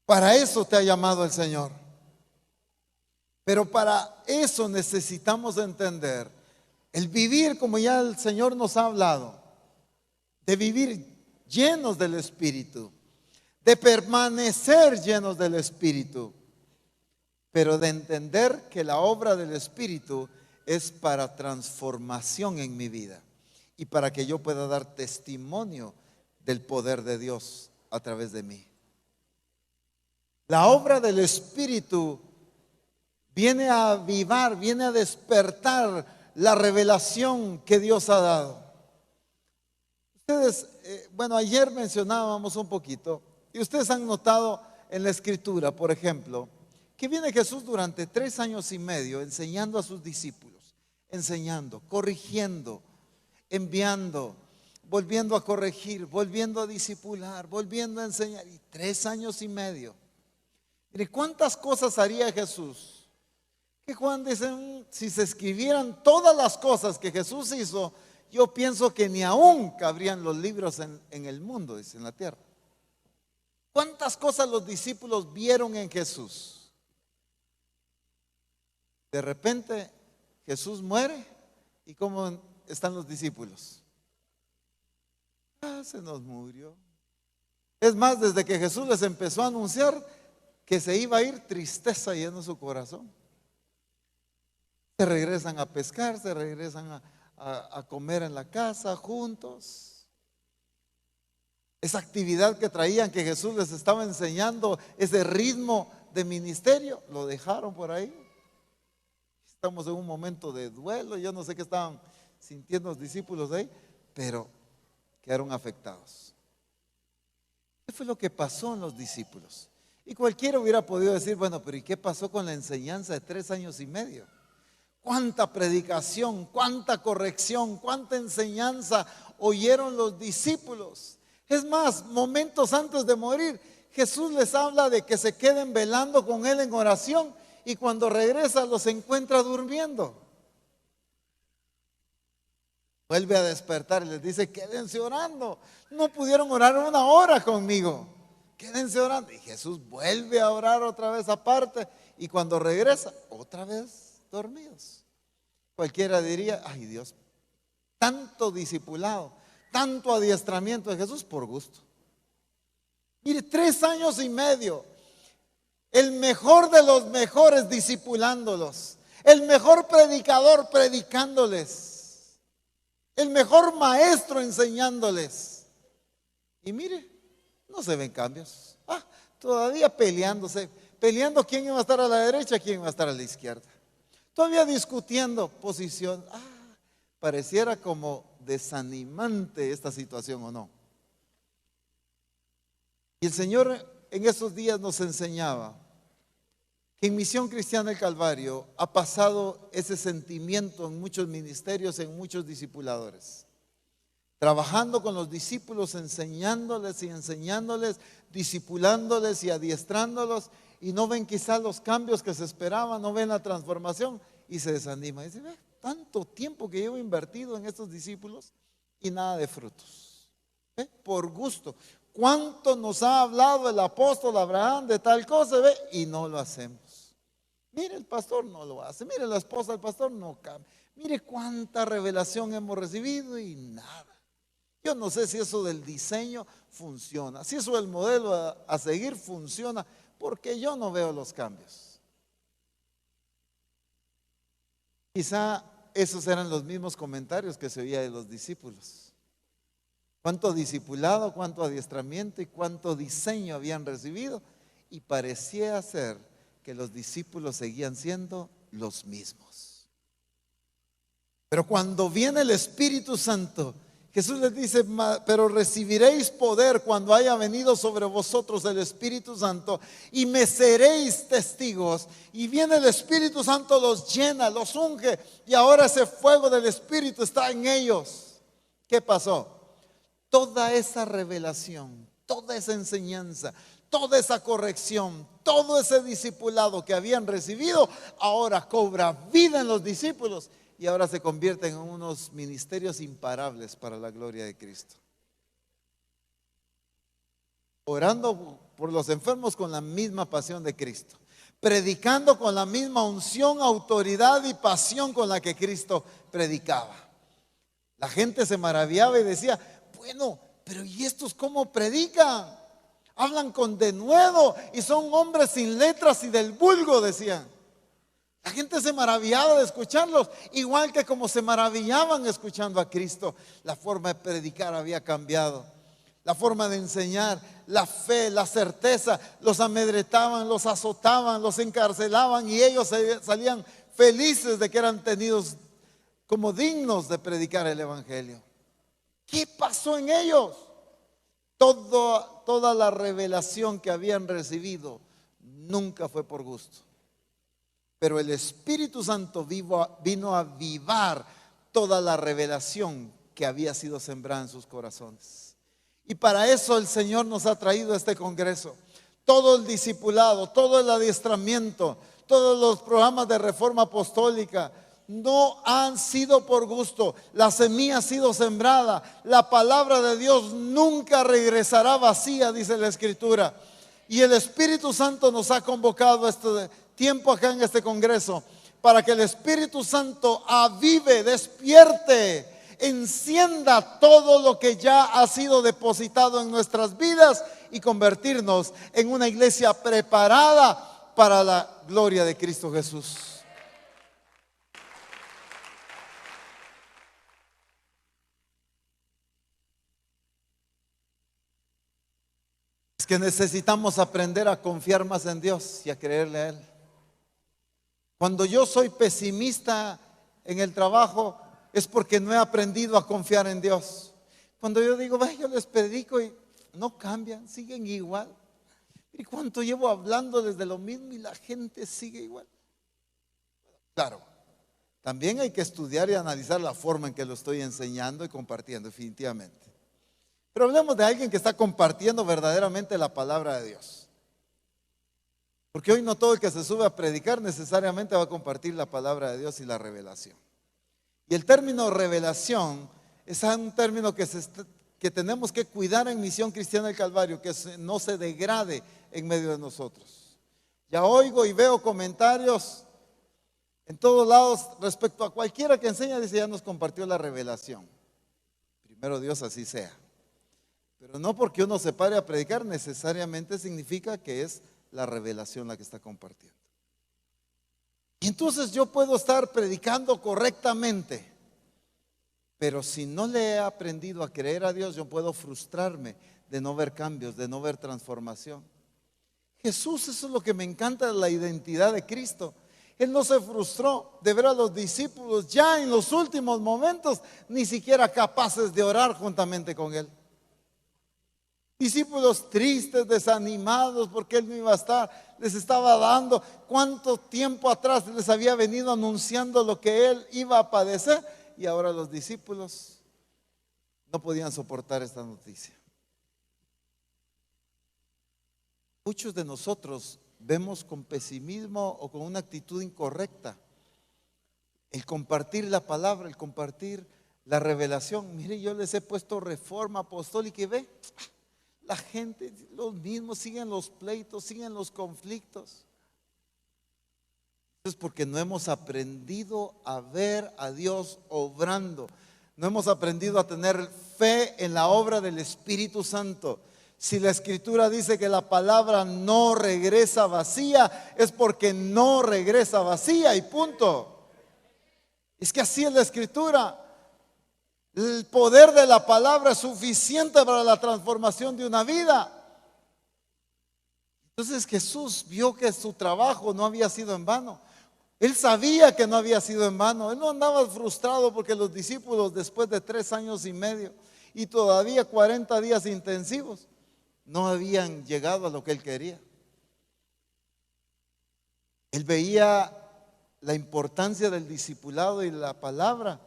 Para eso te ha llamado el Señor. Pero para eso necesitamos entender el vivir, como ya el Señor nos ha hablado, de vivir llenos del Espíritu, de permanecer llenos del Espíritu, pero de entender que la obra del Espíritu es para transformación en mi vida y para que yo pueda dar testimonio del poder de Dios a través de mí. La obra del Espíritu viene a avivar, viene a despertar la revelación que Dios ha dado. Ustedes, ayer mencionábamos un poquito, y ustedes han notado en la Escritura, por ejemplo, que viene Jesús durante 3 años y medio enseñando a sus discípulos, enseñando, corrigiendo, enviando, volviendo a corregir, volviendo a discipular, volviendo a enseñar, y 3 años y medio. Mire, ¿cuántas cosas haría Jesús? Que Juan dice, si se escribieran todas las cosas que Jesús hizo, yo pienso que ni aún cabrían los libros en el mundo, dice, en la tierra. ¿Cuántas cosas los discípulos vieron en Jesús? De repente Jesús muere, ¿y cómo están los discípulos? Se nos murió. Es más, desde que Jesús les empezó a anunciar que se iba a ir, tristeza llenó su corazón. Se regresan a pescar, se regresan a comer en la casa juntos. Esa actividad que traían, que Jesús les estaba enseñando, ese ritmo de ministerio, lo dejaron por ahí. Estamos en un momento de duelo. Yo no sé qué estaban sintiendo los discípulos ahí, pero quedaron afectados. ¿Qué fue lo que pasó en los discípulos? Y cualquiera hubiera podido decir, bueno, pero ¿y qué pasó con la enseñanza de 3 años y medio? Cuánta predicación, cuánta corrección, cuánta enseñanza oyeron los discípulos. Es más, momentos antes de morir, Jesús les habla de que se queden velando con Él en oración, y cuando regresa los encuentra durmiendo. Vuelve a despertar y les dice, quédense orando. No pudieron orar 1 hora conmigo, quédense orando. Y Jesús vuelve a orar otra vez aparte, y cuando regresa, otra vez dormidos. Cualquiera diría, ay Dios, tanto discipulado, tanto adiestramiento de Jesús por gusto. Mire, 3 años y medio, el mejor de los mejores discipulándolos, el mejor predicador predicándoles, el mejor maestro enseñándoles. Y mire, no se ven cambios. Todavía peleándose, peleando quién iba a estar a la derecha, quién iba a estar a la izquierda. Todavía discutiendo posición. Pareciera como desanimante esta situación, ¿o no? Y el Señor en esos días nos enseñaba que en Misión Cristiana del Calvario ha pasado ese sentimiento en muchos ministerios, en muchos discipuladores. Trabajando con los discípulos, enseñándoles y enseñándoles, discipulándoles y adiestrándolos. y no ven quizás los cambios que se esperaban, no ven la transformación y se desanima. Dice, ve, tanto tiempo que llevo invertido en estos discípulos y nada de frutos. ¿Ve? Por gusto. ¿Cuánto nos ha hablado el apóstol Abraham de tal cosa? ¿Ve? Y no lo hacemos. Mire, el pastor no lo hace. Mire, la esposa del pastor no cambia. Mire cuánta revelación hemos recibido y nada. Yo no sé si eso del diseño funciona, si eso del modelo a seguir funciona, porque yo no veo los cambios. Quizá esos eran los mismos comentarios que se oía de los discípulos. Cuánto discipulado, cuánto adiestramiento y cuánto diseño habían recibido, y parecía ser que los discípulos seguían siendo los mismos. Pero cuando viene el Espíritu Santo, Jesús les dice, pero recibiréis poder cuando haya venido sobre vosotros el Espíritu Santo y me seréis testigos. Y viene el Espíritu Santo, los llena, los unge, y ahora ese fuego del Espíritu está en ellos. ¿Qué pasó? Toda esa revelación, toda esa enseñanza, toda esa corrección, todo ese discipulado que habían recibido, ahora cobra vida en los discípulos. Y ahora se convierten en unos ministerios imparables para la gloria de Cristo. Orando por los enfermos con la misma pasión de Cristo. Predicando con la misma unción, autoridad y pasión con la que Cristo predicaba. La gente se maravillaba y decía, bueno, pero ¿y estos cómo predican? Hablan con denuedo y son hombres sin letras y del vulgo, decían. La gente se maravillaba de escucharlos, igual que como se maravillaban escuchando a Cristo. La forma de predicar había cambiado, la forma de enseñar, la fe, la certeza. Los amedrentaban, los azotaban, los encarcelaban y ellos salían felices de que eran tenidos como dignos de predicar el Evangelio. ¿Qué pasó en ellos? Toda la revelación que habían recibido nunca fue por gusto. Pero el Espíritu Santo vino a avivar toda la revelación que había sido sembrada en sus corazones. Y para eso el Señor nos ha traído a este congreso. Todo el discipulado, todo el adiestramiento, todos los programas de reforma apostólica no han sido por gusto. La semilla ha sido sembrada. La palabra de Dios nunca regresará vacía, dice la Escritura. Y el Espíritu Santo nos ha convocado a este tiempo acá en este congreso para que el Espíritu Santo avive, despierte, encienda todo lo que ya ha sido depositado en nuestras vidas y convertirnos en una iglesia preparada para la gloria de Cristo Jesús. Es que necesitamos aprender a confiar más en Dios y a creerle a Él. Cuando yo soy pesimista en el trabajo es porque no he aprendido a confiar en Dios. Cuando yo digo, yo les predico y no cambian, siguen igual. ¿Y cuánto llevo hablando desde lo mismo y la gente sigue igual? Claro, también hay que estudiar y analizar la forma en que lo estoy enseñando y compartiendo, definitivamente. Pero hablemos de alguien que está compartiendo verdaderamente la palabra de Dios. Porque hoy no todo el que se sube a predicar necesariamente va a compartir la palabra de Dios y la revelación. Y el término revelación es un término que tenemos que cuidar en Misión Cristiana del Calvario, que no se degrade en medio de nosotros. Ya oigo y veo comentarios en todos lados respecto a cualquiera que enseña, dice, ya nos compartió la revelación. Primero Dios, así sea. Pero no porque uno se pare a predicar necesariamente significa que es la revelación la que está compartiendo. Y entonces yo puedo estar predicando correctamente, pero si no le he aprendido a creer a Dios, yo puedo frustrarme de no ver cambios, de no ver transformación. Jesús, eso es lo que me encanta de la identidad de Cristo. Él no se frustró de ver a los discípulos ya en los últimos momentos, ni siquiera capaces de orar juntamente con Él. Discípulos tristes, desanimados porque Él no iba a estar, les estaba dando cuánto tiempo atrás les había venido anunciando lo que Él iba a padecer, y ahora los discípulos no podían soportar esta noticia. Muchos de nosotros vemos con pesimismo o con una actitud incorrecta. El compartir la palabra, el compartir la revelación. Mire, yo les he puesto Reforma Apostólica y ve, la gente, los mismos, siguen los pleitos, siguen los conflictos. Es porque no hemos aprendido a ver a Dios obrando. No hemos aprendido a tener fe en la obra del Espíritu Santo. Si la Escritura dice que la palabra no regresa vacía, es porque no regresa vacía y punto. Es que así es la Escritura. El poder de la palabra es suficiente para la transformación de una vida. Entonces Jesús vio que su trabajo no había sido en vano. Él sabía que no había sido en vano. Él no andaba frustrado porque los discípulos, después de 3 años y medio y todavía 40 días intensivos, no habían llegado a lo que él quería. Él veía la importancia del discipulado y la palabra,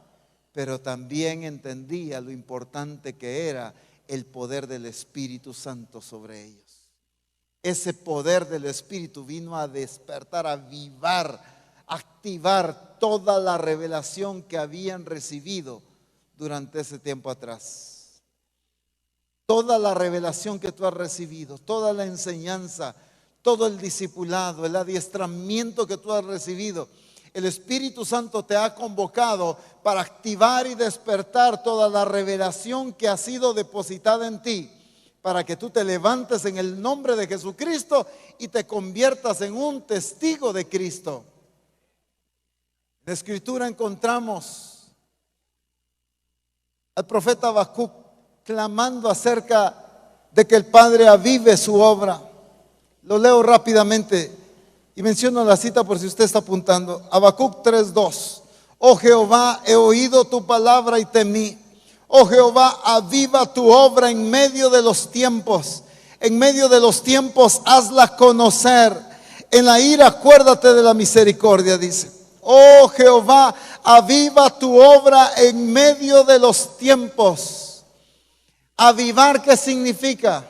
pero también entendía lo importante que era el poder del Espíritu Santo sobre ellos. Ese poder del Espíritu vino a despertar, a avivar, activar toda la revelación que habían recibido durante ese tiempo atrás. Toda la revelación que tú has recibido, toda la enseñanza, todo el discipulado, el adiestramiento que tú has recibido, el Espíritu Santo te ha convocado para activar y despertar toda la revelación que ha sido depositada en ti, para que tú te levantes en el nombre de Jesucristo y te conviertas en un testigo de Cristo. En la Escritura encontramos al profeta Habacuc clamando acerca de que el Padre avive su obra. Lo leo rápidamente y menciono la cita por si usted está apuntando. Habacuc 3:2. Oh Jehová, he oído tu palabra y temí. Oh Jehová, aviva tu obra en medio de los tiempos. En medio de los tiempos hazla conocer. En la ira acuérdate de la misericordia, dice. Oh Jehová, aviva tu obra en medio de los tiempos. Avivar, ¿qué significa?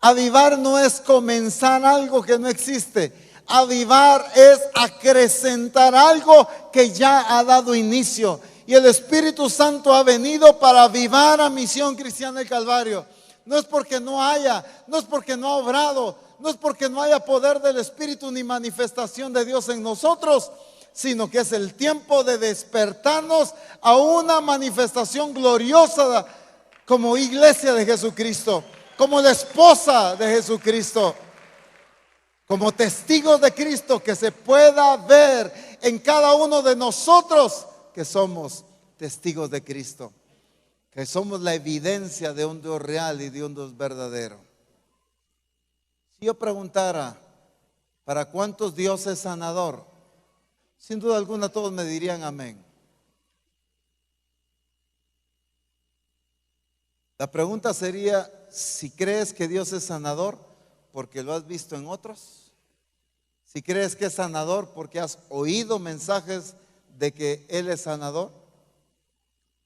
Avivar no es comenzar algo que no existe. Avivar es acrecentar algo que ya ha dado inicio. Y el Espíritu Santo ha venido para avivar a Misión Cristiana del Calvario. No es porque no haya, no es porque no ha obrado, no es porque no haya poder del Espíritu ni manifestación de Dios en nosotros, sino que es el tiempo de despertarnos a una manifestación gloriosa como iglesia de Jesucristo, como la esposa de Jesucristo, como testigos de Cristo, que se pueda ver en cada uno de nosotros que somos testigos de Cristo, que somos la evidencia de un Dios real y de un Dios verdadero. Si yo preguntara, ¿para cuántos Dios es sanador? Sin duda alguna todos me dirían amén. La pregunta sería, si crees que Dios es sanador porque lo has visto en otros, si crees que es sanador porque has oído mensajes de que Él es sanador,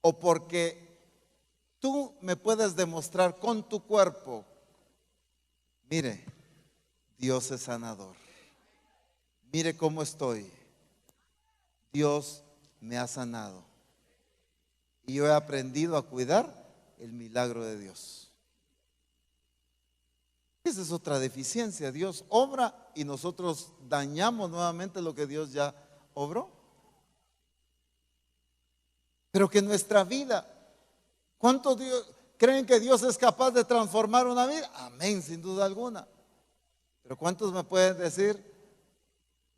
o porque tú me puedes demostrar con tu cuerpo, mire, Dios es sanador, mire cómo estoy, Dios me ha sanado y yo he aprendido a cuidar el milagro de Dios. Esa es otra deficiencia. Dios obra y nosotros dañamos nuevamente lo que Dios ya obró. Pero que nuestra vida, ¿cuántos creen que Dios es capaz de transformar una vida? Amén, sin duda alguna. Pero ¿cuántos me pueden decir,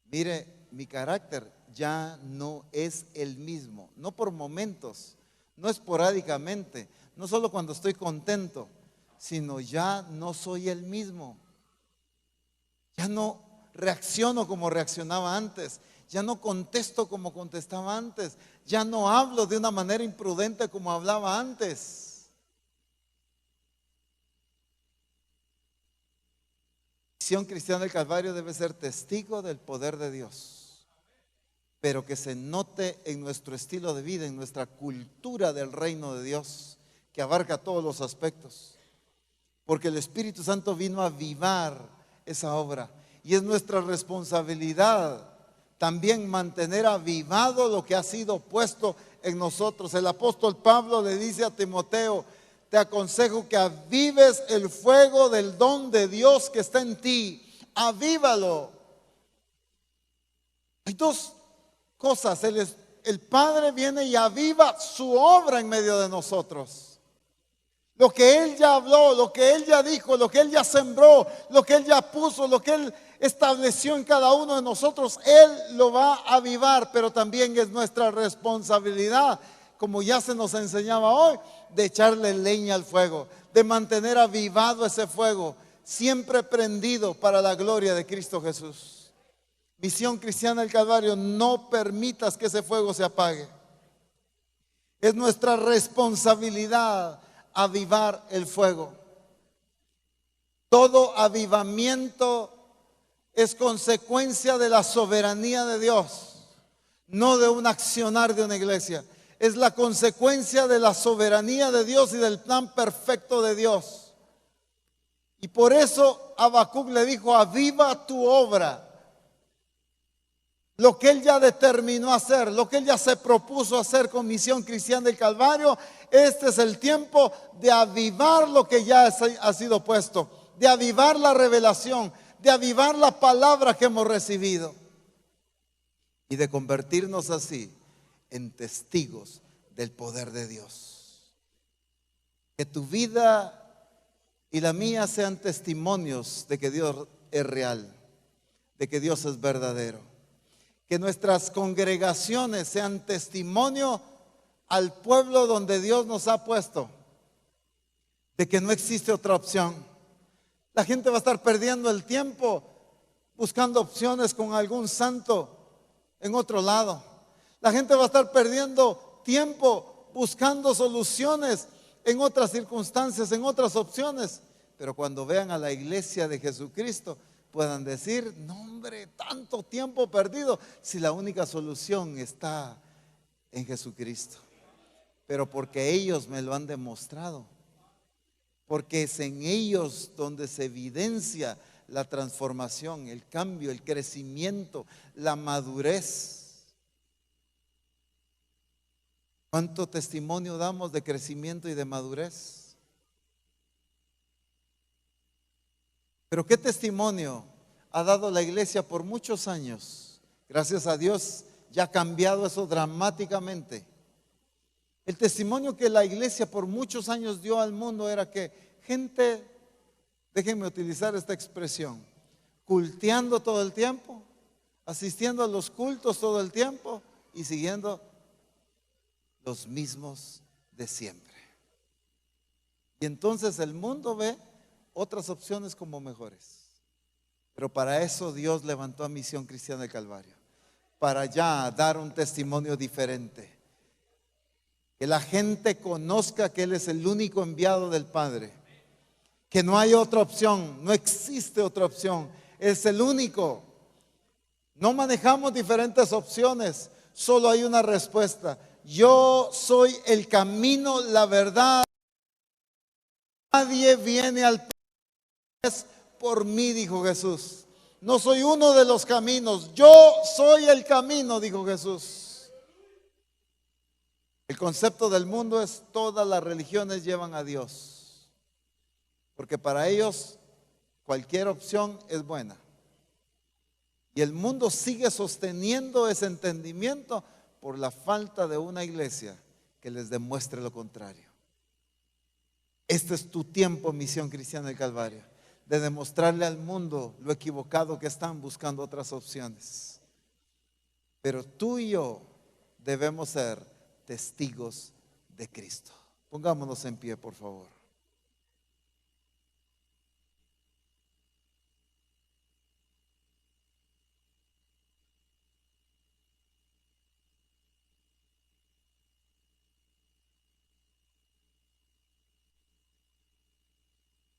mire, mi carácter ya no es el mismo? No por momentos, no esporádicamente, no solo cuando estoy contento, sino ya no soy el mismo. Ya no reacciono como reaccionaba antes. Ya no contesto como contestaba antes. Ya no hablo de una manera imprudente como hablaba antes. Misión Cristiana del Calvario debe ser testigo del poder de Dios, pero que se note en nuestro estilo de vida, en nuestra cultura del reino de Dios, que abarca todos los aspectos. Porque el Espíritu Santo vino a avivar esa obra. y es nuestra responsabilidad también mantener avivado lo que ha sido puesto en nosotros. El apóstol Pablo le dice a Timoteo: te aconsejo que avives el fuego del don de Dios que está en ti. Avívalo. Hay dos cosas. El Padre viene y aviva su obra en medio de nosotros. Lo que Él ya habló, lo que Él ya dijo, lo que Él ya sembró, lo que Él ya puso, lo que Él estableció en cada uno de nosotros, Él lo va a avivar. Pero también es nuestra responsabilidad, como ya se nos enseñaba hoy, de echarle leña al fuego, de mantener avivado ese fuego, siempre prendido para la gloria de Cristo Jesús. Misión Cristiana del Calvario, no permitas que ese fuego se apague. Es nuestra responsabilidad avivar el fuego. Todo avivamiento es consecuencia de la soberanía de Dios, no de un accionar de una iglesia. Es la consecuencia de la soberanía de Dios y del plan perfecto de Dios. Y por eso Habacuc le dijo: aviva tu obra. Lo que él ya determinó hacer, lo que él ya se propuso hacer con Misión Cristiana del Calvario, este es el tiempo de avivar lo que ya ha sido puesto, de avivar la revelación, de avivar la palabra que hemos recibido y de convertirnos así en testigos del poder de Dios. Que tu vida y la mía sean testimonios de que Dios es real, de que Dios es verdadero. Que nuestras congregaciones sean testimonio al pueblo donde Dios nos ha puesto, de que no existe otra opción. La gente va a estar perdiendo el tiempo buscando opciones con algún santo en otro lado. La gente va a estar perdiendo tiempo buscando soluciones en otras circunstancias, en otras opciones. Pero cuando vean a la iglesia de Jesucristo, puedan decir: no hombre, tanto tiempo perdido, si la única solución está en Jesucristo. Pero porque ellos me lo han demostrado, porque es en ellos donde se evidencia la transformación, el cambio, el crecimiento, la madurez. ¿Cuánto testimonio damos de crecimiento y de madurez? Pero ¿qué testimonio ha dado la iglesia por muchos años? Gracias a Dios ya ha cambiado eso dramáticamente. El testimonio que la iglesia por muchos años dio al mundo era que gente, déjenme utilizar esta expresión, culteando todo el tiempo, asistiendo a los cultos todo el tiempo y siguiendo los mismos de siempre. Y entonces el mundo ve otras opciones como mejores. Pero para eso Dios levantó a Misión Cristiana del Calvario, para ya dar un testimonio diferente. Que la gente conozca que Él es el único enviado del Padre, que no hay otra opción, no existe otra opción, es el único. No manejamos diferentes opciones, solo hay una respuesta: yo soy el camino, la verdad. Nadie viene al Padre por mí, dijo Jesús. No soy uno de los caminos, yo soy el camino, dijo Jesús. El concepto del mundo es: todas las religiones llevan a Dios, porque para ellos cualquier opción es buena. Y el mundo sigue sosteniendo ese entendimiento por la falta de una iglesia que les demuestre lo contrario. Este es tu tiempo, Misión Cristiana del Calvario, de demostrarle al mundo lo equivocado que están buscando otras opciones. Pero tú y yo debemos ser testigos de Cristo. Pongámonos en pie, por favor.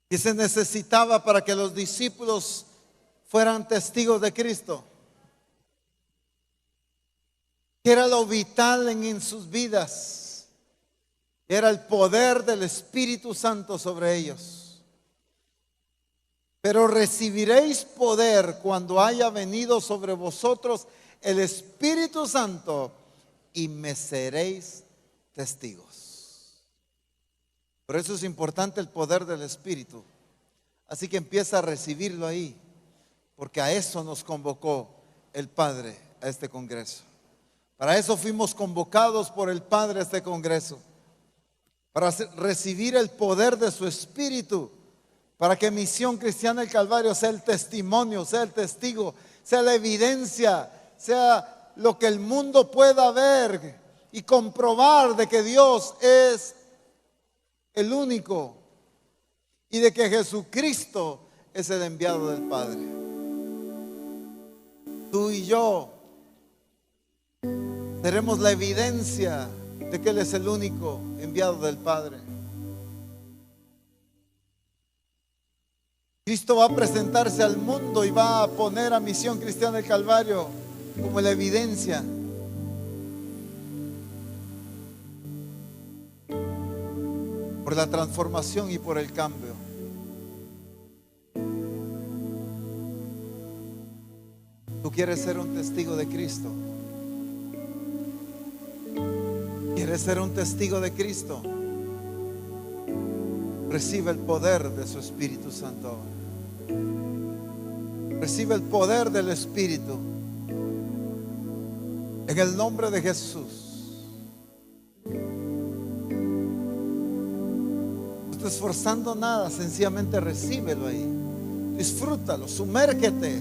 Y se necesitaba para que los discípulos fueran testigos de Cristo. Que era lo vital en sus vidas. Era el poder del Espíritu Santo sobre ellos. Pero recibiréis poder cuando haya venido sobre vosotros el Espíritu Santo y me seréis testigos. Por eso es importante el poder del Espíritu. Así que empieza a recibirlo ahí, porque a eso nos convocó el Padre a este congreso. Para eso fuimos convocados por el Padre a este congreso, para recibir el poder de su Espíritu, para que Misión Cristiana del Calvario sea el testimonio, sea el testigo, sea la evidencia, sea lo que el mundo pueda ver y comprobar de que Dios es el único y de que Jesucristo es el enviado del Padre. Tú y yo seremos la evidencia de que Él es el único enviado del Padre. Cristo va a presentarse al mundo y va a poner a Misión Cristiana del Calvario como la evidencia. Por la transformación y por el cambio. ¿Tú quieres ser un testigo de Cristo? ¿Quieres ser un testigo de Cristo? Recibe el poder de su Espíritu Santo ahora. Recibe el poder del Espíritu en el nombre de Jesús. No estás esforzando nada, sencillamente recíbelo ahí. Disfrútalo, sumérgete.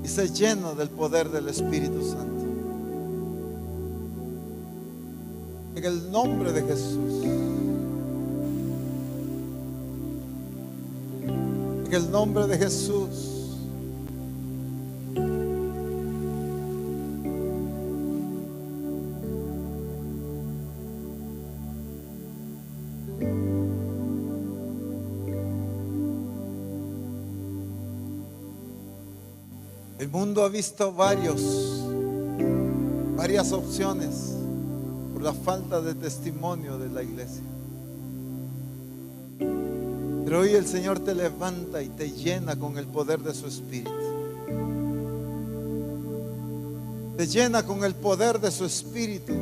Y sé lleno del poder del Espíritu Santo. En el nombre de Jesús. En el nombre de Jesús. El mundo ha visto varias opciones por la falta de testimonio de la iglesia. Pero hoy el Señor te levanta y te llena con el poder de su Espíritu. Te llena con el poder de su Espíritu.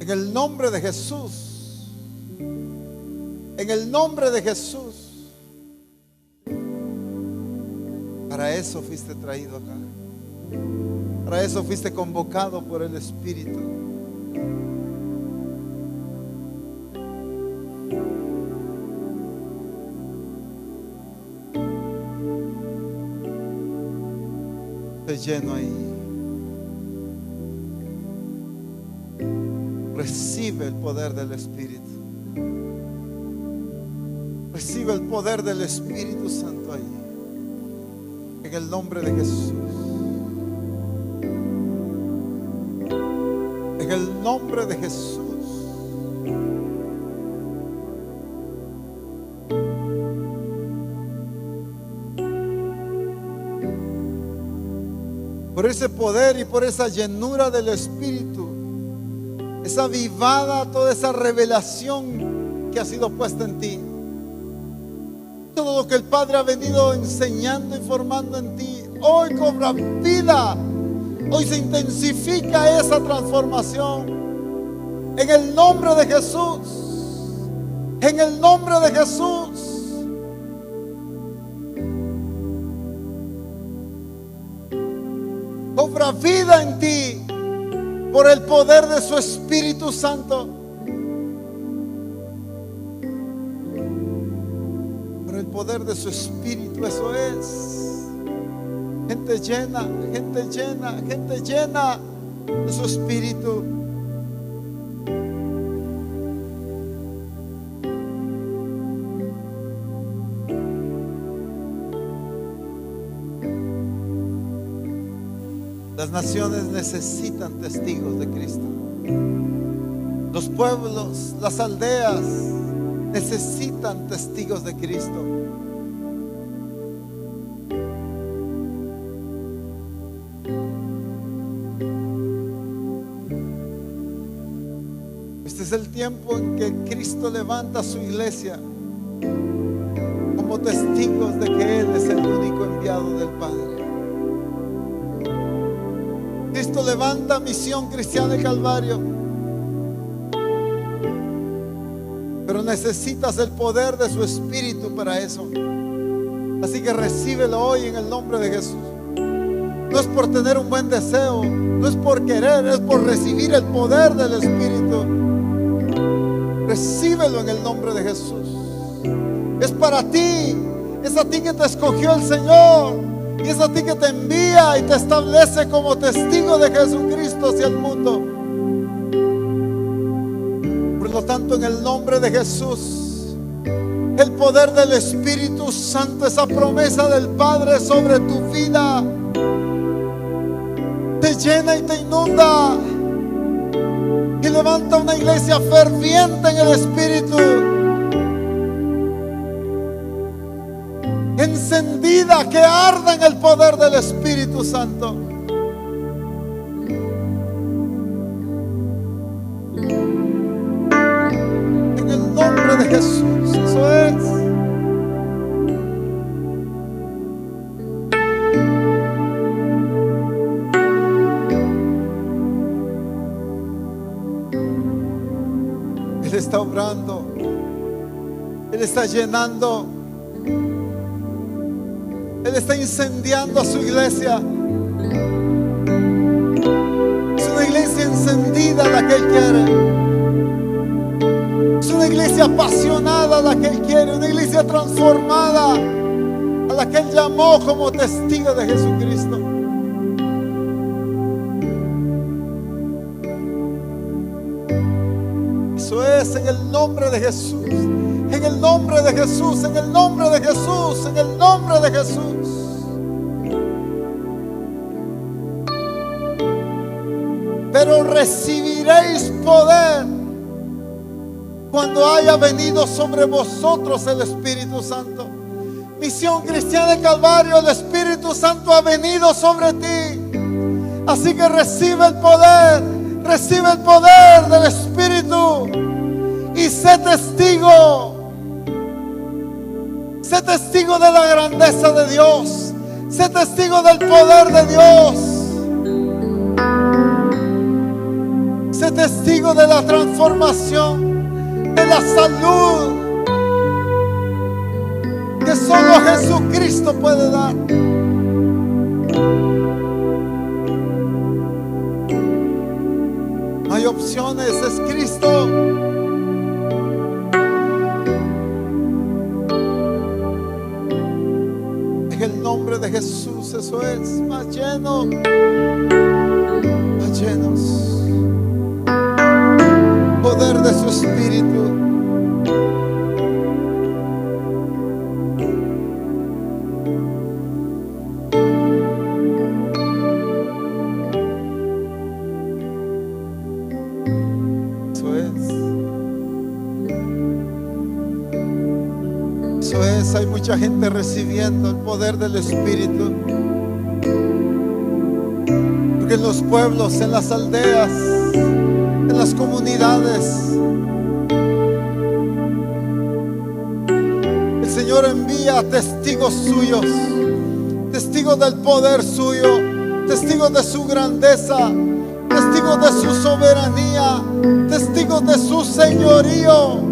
En el nombre de Jesús. En el nombre de Jesús. Para eso fuiste traído acá. Para eso fuiste convocado por el Espíritu. Te lleno ahí. Recibe el poder del Espíritu. Recibe el poder del Espíritu Santo ahí. En el nombre de Jesús. En el nombre de Jesús. Por ese poder y por esa llenura del Espíritu, es avivada toda esa revelación que ha sido puesta en ti. Todo lo que el Padre ha venido enseñando y formando en ti, hoy cobra vida. Hoy se intensifica esa transformación. En el nombre de Jesús. En el nombre de Jesús. Cobra vida en ti por el poder de su Espíritu Santo. Por el poder de su Espíritu, eso es. Gente llena, gente llena, gente llena de su Espíritu. Las naciones necesitan testigos de Cristo. Los pueblos, las aldeas necesitan testigos de Cristo. Es el tiempo en que Cristo levanta a su iglesia como testigos de que Él es el único enviado del Padre. Cristo levanta Misión Cristiana del Calvario, pero necesitas el poder de su Espíritu para eso. Así que recíbelo hoy en el nombre de Jesús. No es por tener un buen deseo, no es por querer, es por recibir el poder del Espíritu. Recíbelo en el nombre de Jesús. Es para ti, es a ti que te escogió el Señor, y es a ti que te envía y te establece como testigo de Jesucristo hacia el mundo. Por lo tanto, en el nombre de Jesús, el poder del Espíritu Santo, esa promesa del Padre sobre tu vida, te llena y te inunda y levanta una iglesia ferviente en el Espíritu, encendida, que arda en el poder del Espíritu Santo. En el nombre de Jesús, eso es. Él está obrando, Él está llenando, Él está incendiando a su iglesia. Es una iglesia encendida la que Él quiere. Es una iglesia apasionada la que Él quiere. Una iglesia transformada a la que Él llamó como testigo de Jesucristo. Eso es, en el nombre de Jesús. En el nombre de Jesús, en el nombre de Jesús, en el nombre de Jesús. Pero recibiréis poder cuando haya venido sobre vosotros el Espíritu Santo. Misión Cristiana del Calvario, el Espíritu Santo ha venido sobre ti. Así que recibe el poder del Espíritu y sé testigo. Sé testigo de la grandeza de Dios. Sé testigo del poder de Dios. Sé testigo de la transformación, de la salud que solo Jesucristo puede dar. No hay opciones, es Cristo. En el nombre de Jesús, eso es, más lleno, más llenos. Poder de su Espíritu. Eso es. Eso es, hay mucha gente recibiendo el poder del Espíritu. Porque en los pueblos, en las aldeas, en las comunidades, el Señor envía testigos suyos, testigos del poder suyo, testigos de su grandeza, testigos de su soberanía, testigos de su señorío.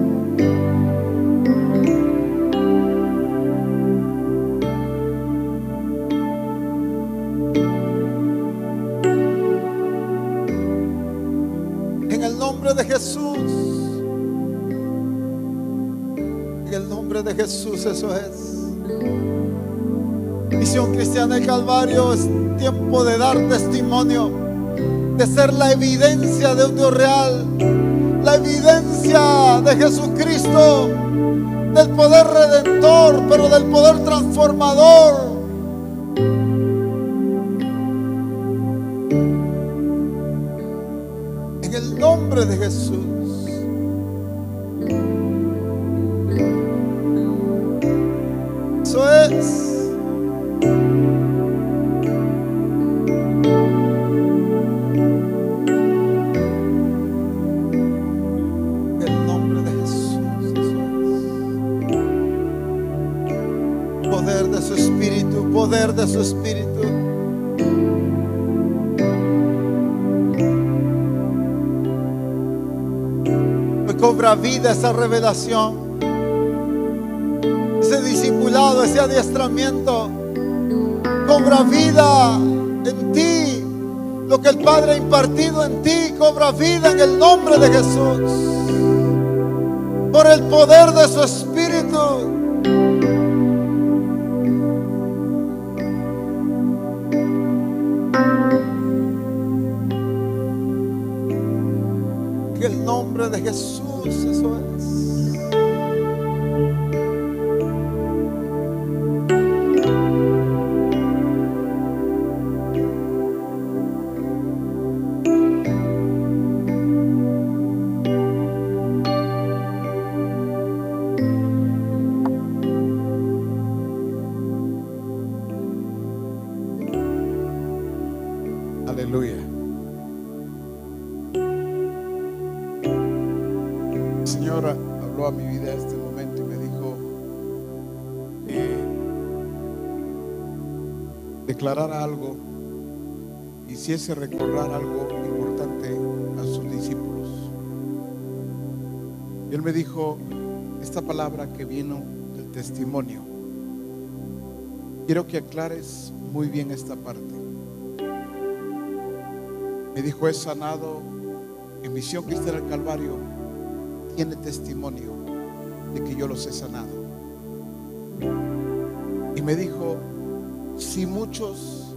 De Jesús, en el nombre de Jesús, eso es. Misión Cristiana del Calvario, es tiempo de dar testimonio, de ser la evidencia de un Dios real, la evidencia de Jesucristo, del poder redentor, pero del poder transformador. En el nombre de Jesús. Eso es. de su espíritu, poder de su espíritu. Me cobra vida esa revelación, ese discipulado, ese adiestramiento. Cobra vida en ti. Lo que el Padre ha impartido en ti cobra vida en el nombre de Jesús, por el poder de su espíritu. Que el nombre de Jesús, eso es. Aleluya. El Señor habló a mi vida en este momento y me dijo declarara algo, hiciese recordar algo importante a sus discípulos. Y Él me dijo esta palabra que vino del testimonio. Quiero que aclares muy bien esta parte. Me dijo: he sanado en Misión Cristiana del Calvario, tiene testimonio de que yo los he sanado. Y me dijo: si muchos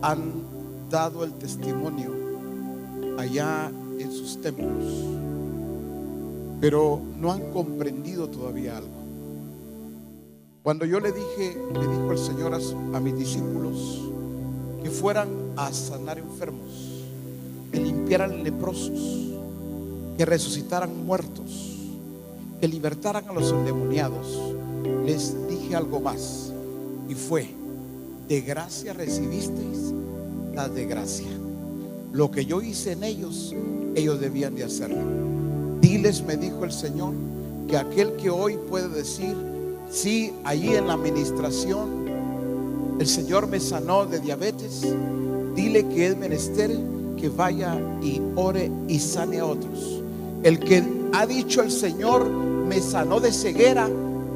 han dado el testimonio allá en sus templos, pero no han comprendido todavía algo. Cuando yo le dije, me dijo el Señor a mis discípulos que fueran a sanar enfermos, que limpiaran leprosos, que resucitaran muertos, que libertaran a los endemoniados, les dije algo más, y fue: de gracia recibisteis, dad de gracia. Lo que yo hice en ellos, ellos debían de hacerlo. Diles, me dijo el Señor, que aquel que hoy puede decir: sí, allí en la administración el Señor me sanó de diabetes, dile que es menester que vaya y ore y sane a otros. El que ha dicho: el Señor me sanó de ceguera,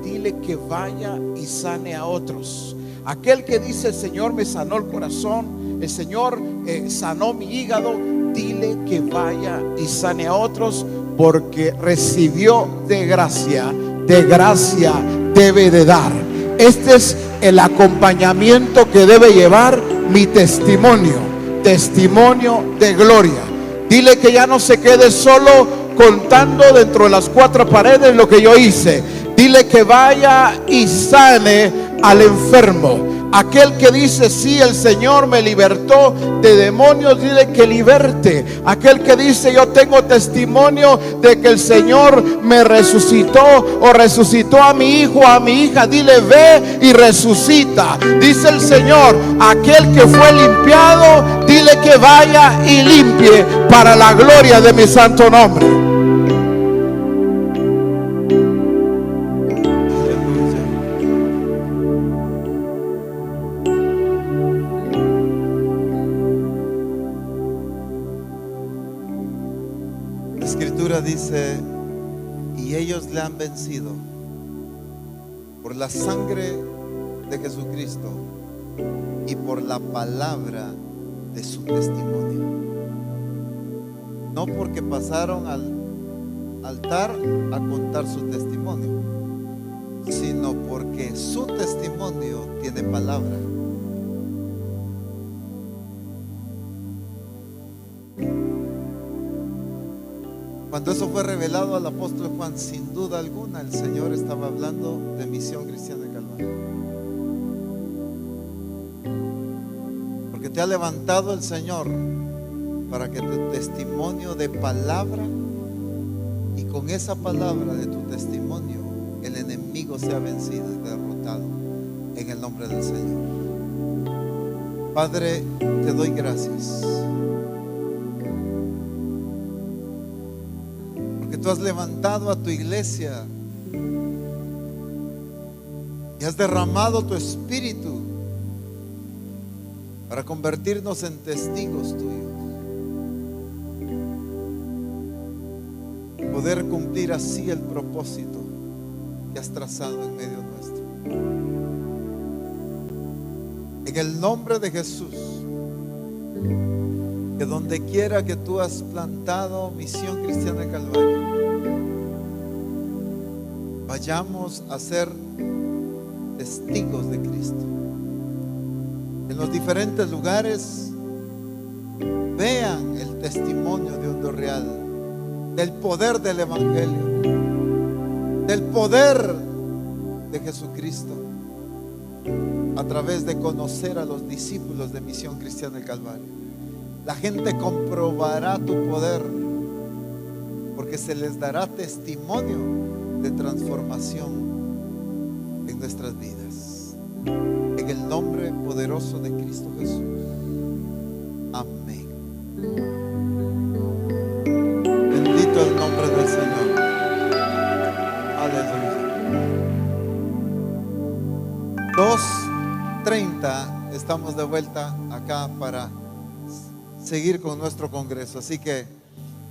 dile que vaya y sane a otros. Aquel que dice: el Señor me sanó el corazón, el Señor sanó mi hígado, dile que vaya y sane a otros, porque recibió de gracia debe de dar. Este es el acompañamiento que debe llevar mi testimonio de gloria. Dile que ya no se quede solo contando dentro de las cuatro paredes lo que yo hice. Dile que vaya y sane al enfermo. Aquel que dice: sí, el Señor me libertó de demonios, dile que liberte. Aquel que dice: yo tengo testimonio de que el Señor me resucitó o resucitó a mi hijo, a mi hija, dile: ve y resucita. Dice el Señor: aquel que fue limpiado, dile que vaya y limpie para la gloria de mi santo nombre. Dice: y ellos le han vencido por la sangre de Jesucristo y por la palabra de su testimonio. No porque pasaron al altar a contar su testimonio, sino porque su testimonio tiene palabra. Cuando eso fue revelado al apóstol Juan, sin duda alguna el Señor estaba hablando de Misión Cristiana del Calvario, porque te ha levantado el Señor para que tu testimonio de palabra, y con esa palabra de tu testimonio el enemigo sea vencido y derrotado en el nombre del Señor. Padre, te doy gracias porque tú has levantado a tu iglesia y has derramado tu espíritu para convertirnos en testigos tuyos, y poder cumplir así el propósito que has trazado en medio nuestro. En el nombre de Jesús, que donde quiera que tú has plantado Misión Cristiana del Calvario, vayamos a ser testigos de Cristo. En los diferentes lugares vean el testimonio de Hondo Real, del poder del Evangelio, del poder de Jesucristo, a través de conocer a los discípulos de Misión Cristiana del Calvario. La gente comprobará tu poder, porque se les dará testimonio de transformación en nuestras vidas. En el nombre poderoso de Cristo Jesús. Amén. Bendito el nombre del Señor. Aleluya. 2:30 estamos de vuelta acá para seguir con nuestro congreso. Así que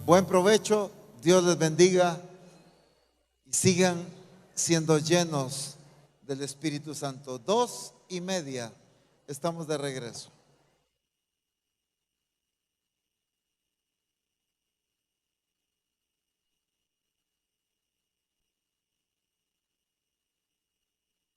buen provecho, Dios les bendiga y sigan siendo llenos del Espíritu Santo. 2:30 estamos de regreso.